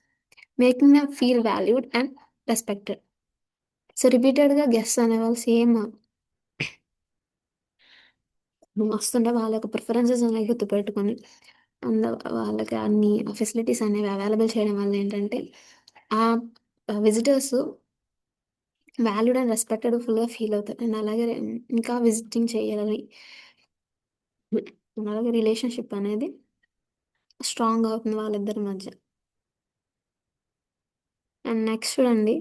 making them feel valued and respected. So రిపీటెడ్‌గా గెస్ట్స్ అనేవాళ్ళు సేమ్ వస్తుంటే వాళ్ళ యొక్క ప్రిఫరెన్సెస్ అనేవి గుర్తుపెట్టుకొని అండ్ వాళ్ళకి అన్ని ఫెసిలిటీస్ అనేవి అవైలబుల్ చేయడం వల్ల ఏంటంటే ఆ విజిటర్స్ వాల్యూడ్ అండ్ రెస్పెక్టెడ్ ఫుల్‌గా ఫీల్ అవుతారు. అండ్ అలాగే ఇంకా విజిటింగ్ చేయాలని అలాగే రిలేషన్‌షిప్ అనేది స్ట్రాంగ్ అవుతుంది వాళ్ళిద్దరి మధ్య. అండ్ నెక్స్ట్ చూడండి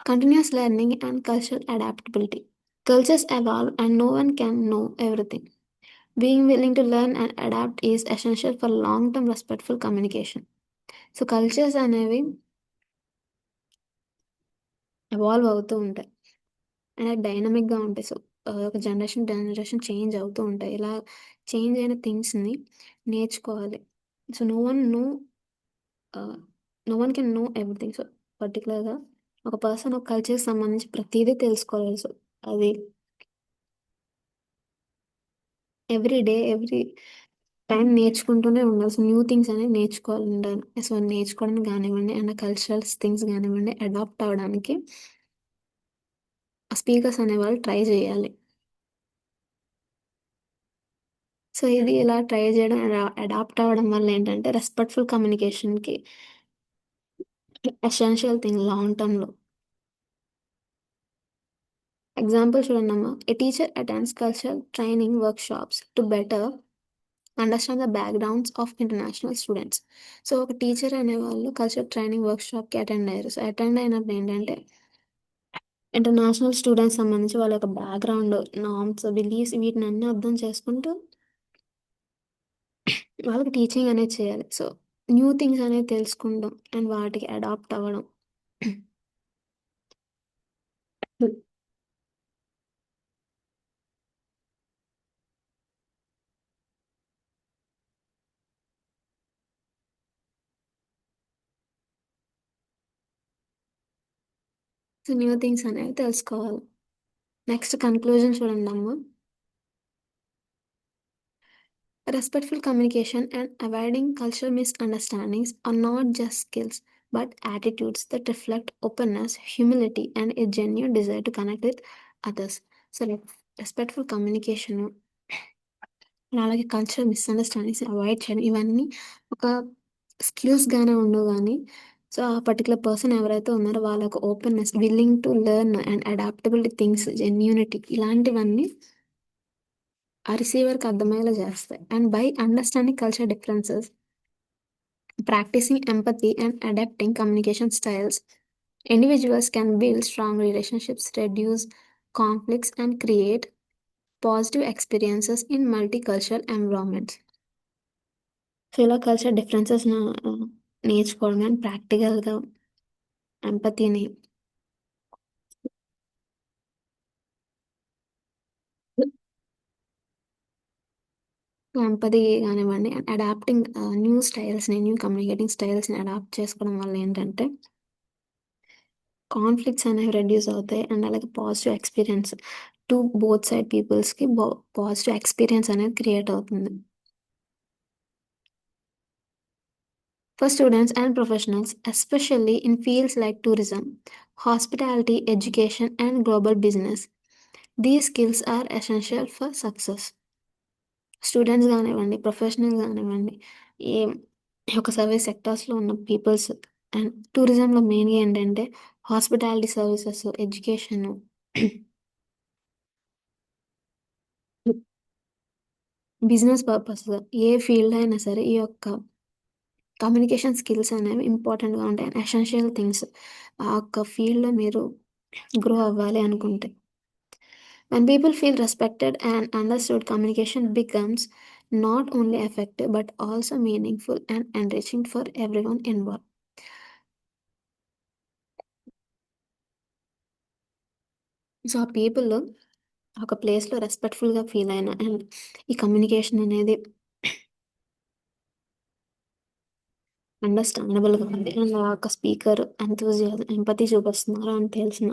continuous learning and cultural adaptability. Cultures evolve and no one can know everything. Being willing to learn and adapt is essential for long term respectful communication. So, cultures అనేవి evolve అవుతూ ఉంటాయి. And అవి డైనమిక్‌గా ఉంటాయి. So, ఒక generation change అవుతూ ఉంటాయి. ఇలా చేంజ్ అయిన థింగ్స్‌ని నేర్చుకోవాలి. So, ah, no one can know everything. So, పర్టిక్యులర్‌గా ఒక పర్సన్ ఒక కల్చర్‌కి సంబంధించి ప్రతీదీ తెలుసుకోవాలి. సో, అది ఎవ్రీ డే, ఎవ్రీ టైం నేర్చుకుంటూనే ఉండాలి. సో, న్యూ థింగ్స్ అనేవి నేర్చుకోవాలుండాలి. సో, నేర్చుకోవడానికి గానివ్వండి అండ్ కల్చరల్స్ థింగ్స్ గానివ్వండి అడాప్ట్ అవ్వడానికి స్పీకర్స్ అనేవాళ్ళు ట్రై జేయాలి. సో, ఇది ఇలా ట్రై జేయడం అడాప్ట్ అవ్వడం వల్ల ఏంటంటే రెస్పెక్ట్‌ఫుల్ కమ్యూనికేషన్‌కి ఎసెన్షియల్ థింగ్ లాంగ్ టర్మ్‌లో. ఎగ్జాంపుల్ చూడండమ్మా. A teacher attends cultural training workshops to better understand the backgrounds of international students. So, ఒక టీచర్ అనేవాళ్ళు కల్చరల్ ట్రైనింగ్ వర్క్‌షాప్‌కి అటెండ్ అయ్యారు. సో, అటెండ్ అయినప్పుడు ఏంటంటే ఇంటర్నేషనల్ స్టూడెంట్స్ సంబంధించి వాళ్ళ యొక్క బ్యాక్‌గ్రౌండ్, నార్మ్స్, బిలీఫ్స్ వీటినన్నీ అర్థం చేసుకుంటూ వాళ్ళకి టీచింగ్ అనేది చేయాలి. సో, న్యూ థింగ్స్ అనేవి తెలుసుకుంటాం అండ్ వాటికి అడాప్ట్ అవ్వడం. సో, న్యూ థింగ్స్ అనేవి తెలుసుకోవాలి. నెక్స్ట్ కన్క్లూజన్ చూడండమ్మా. Respectful communication and avoiding cultural misunderstandings are not just skills, but attitudes that reflect openness, humility, and a genuine desire to connect with others. So, like respectful communication అలాగే cultural misunderstandings avoid చేయడం ఇవన్నీ ఒక స్కిల్స్‌గానే ఉండవు గానీ, so, ఆ particular person ఎవరైతే ఉన్నారో వాళ్ళ యొక్క openness, willing to learn and adaptability things, genuinity ఇలాంటివన్నీ ఆ రిసీవర్‌కి అర్థమయ్యేలా చేస్తాయి. And by understanding culture differences, practicing empathy and adapting communication styles, individuals can build strong relationships, reduce conflicts, and create positive experiences in multicultural environments. So, ఇలా culture డిఫరెన్సెస్‌ను నేర్చుకోవడం and ప్రాక్టికల్‌గా ఎంపతీని empathy గానివ్వండి, అడాప్టింగ్ న్యూ కమ్యూనికేటింగ్ స్టైల్స్‌ని adapt చేసుకోవడం వల్ల ఏంటంటే కాన్‌ఫ్లిక్ట్స్ అనేవి రెడ్యూస్ అవుతాయి. అండ్ అలాగే positive experience to both side పీపుల్స్‌కి పాజిటివ్ ఎక్స్‌పీరియన్స్ అనేది క్రియేట్ అవుతుంది. For students and professionals, especially in fields like tourism, hospitality, education, and global business, these skills are essential for success. Students గానివ్వండి, professional గానివ్వండి, ఈ ఒక service సెక్టార్స్‌లో ఉన్న peoples and టూరిజంలో మెయిన్‌గా ఏంటంటే hospitality services, education, business purpose ఏ ఫీల్డ్ అయినా సరే ఈ యొక్క కమ్యూనికేషన్ స్కిల్స్ అనేవి ఇంపార్టెంట్‌గా ఉంటాయి. Essential things. ఆ యొక్క ఫీల్డ్‌లో మీరు గ్రో అవ్వాలి అనుకుంటే. When people feel respected and understood, communication becomes not only effective but also meaningful and enriching for everyone involved. So, ఆ పీపుల్ ఒక ప్లేస్‌లో రెస్పెక్ట్‌ఫుల్‌గా ఫీల్ అయిన అండ్ ఈ కమ్యూనికేషన్ అనేది అండర్‌స్టాండబుల్‌గా ఉంది. అండ్ ఆ యొక్క స్పీకర్ ఎంతూసియాజం, ఎంపతి చూపిస్తున్నారు అని తెలిసిన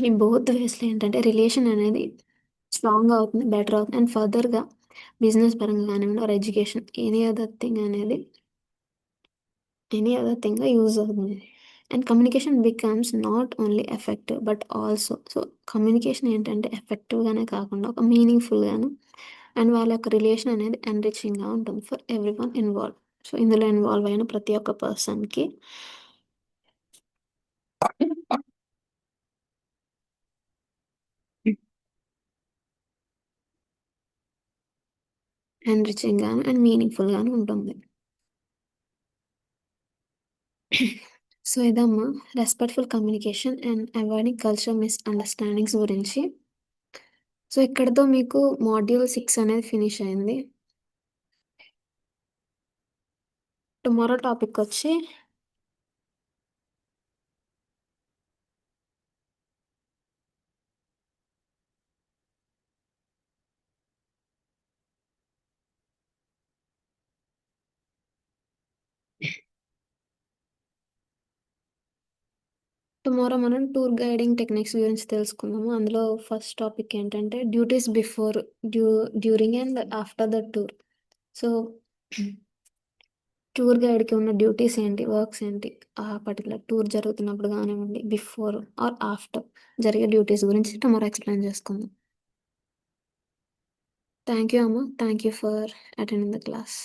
ఈ బోత్ వేస్‌లో ఏంటంటే రిలేషన్ అనేది స్ట్రాంగ్‌గా అవుతుంది, బెటర్ అవుతుంది. అండ్ ఫర్దర్‌గా బిజినెస్ పరంగా గానివ్వండి ఆర్ ఎడ్యుకేషన్ ఎనీ అదర్ థింగ్‌గా యూజ్ అవుతుంది. And communication becomes not only effective but also so, communication ఏంటంటే ఎఫెక్టివ్‌గానే కాకుండా ఒక మీనింగ్‌ఫుల్‌గాను అండ్ వాళ్ళ యొక్క రిలేషన్ అనేది ఎన్రిచింగ్‌గా ఉంటుంది ఫర్ ఎవ్రీవన్ ఇన్వాల్వ్డ్. సో, ఇందులో ఇన్వాల్వ్ అయిన ప్రతి ఒక్క పర్సన్‌కి ఎన్రిచింగ్‌గాను అండ్ మీనింగ్‌ఫుల్‌గాను ఉంటుంది. సో, ఇదమ్మా respectful communication and avoiding cultural misunderstandings గురించి. సో, ఇక్కడితో మీకు మాడ్యూల్ 6 అనేది ఫినిష్ అయింది. టుమారో టాపికొచ్చి టుమారో మనం టూర్ గైడింగ్ టెక్నిక్స్ గురించి తెలుసుకుందాము. అందులో ఫస్ట్ టాపిక్ ఏంటంటే duties before, due during and after the tour. So, tour గైడ్‌కి ఉన్న డ్యూటీస్ ఏంటి? వర్క్స్ ఏంటి? ఆ పర్టిక్యులర్ టూర్ జరుగుతున్నప్పుడు గానివ్వండి, బిఫోర్ ఆర్ ఆఫ్టర్ జరిగే డ్యూటీస్ గురించి టుమారో ఎక్స్‌ప్లెయిన్ చేసుకుందాం. థాంక్ యూ అమ్మ. Thank you for attending the class.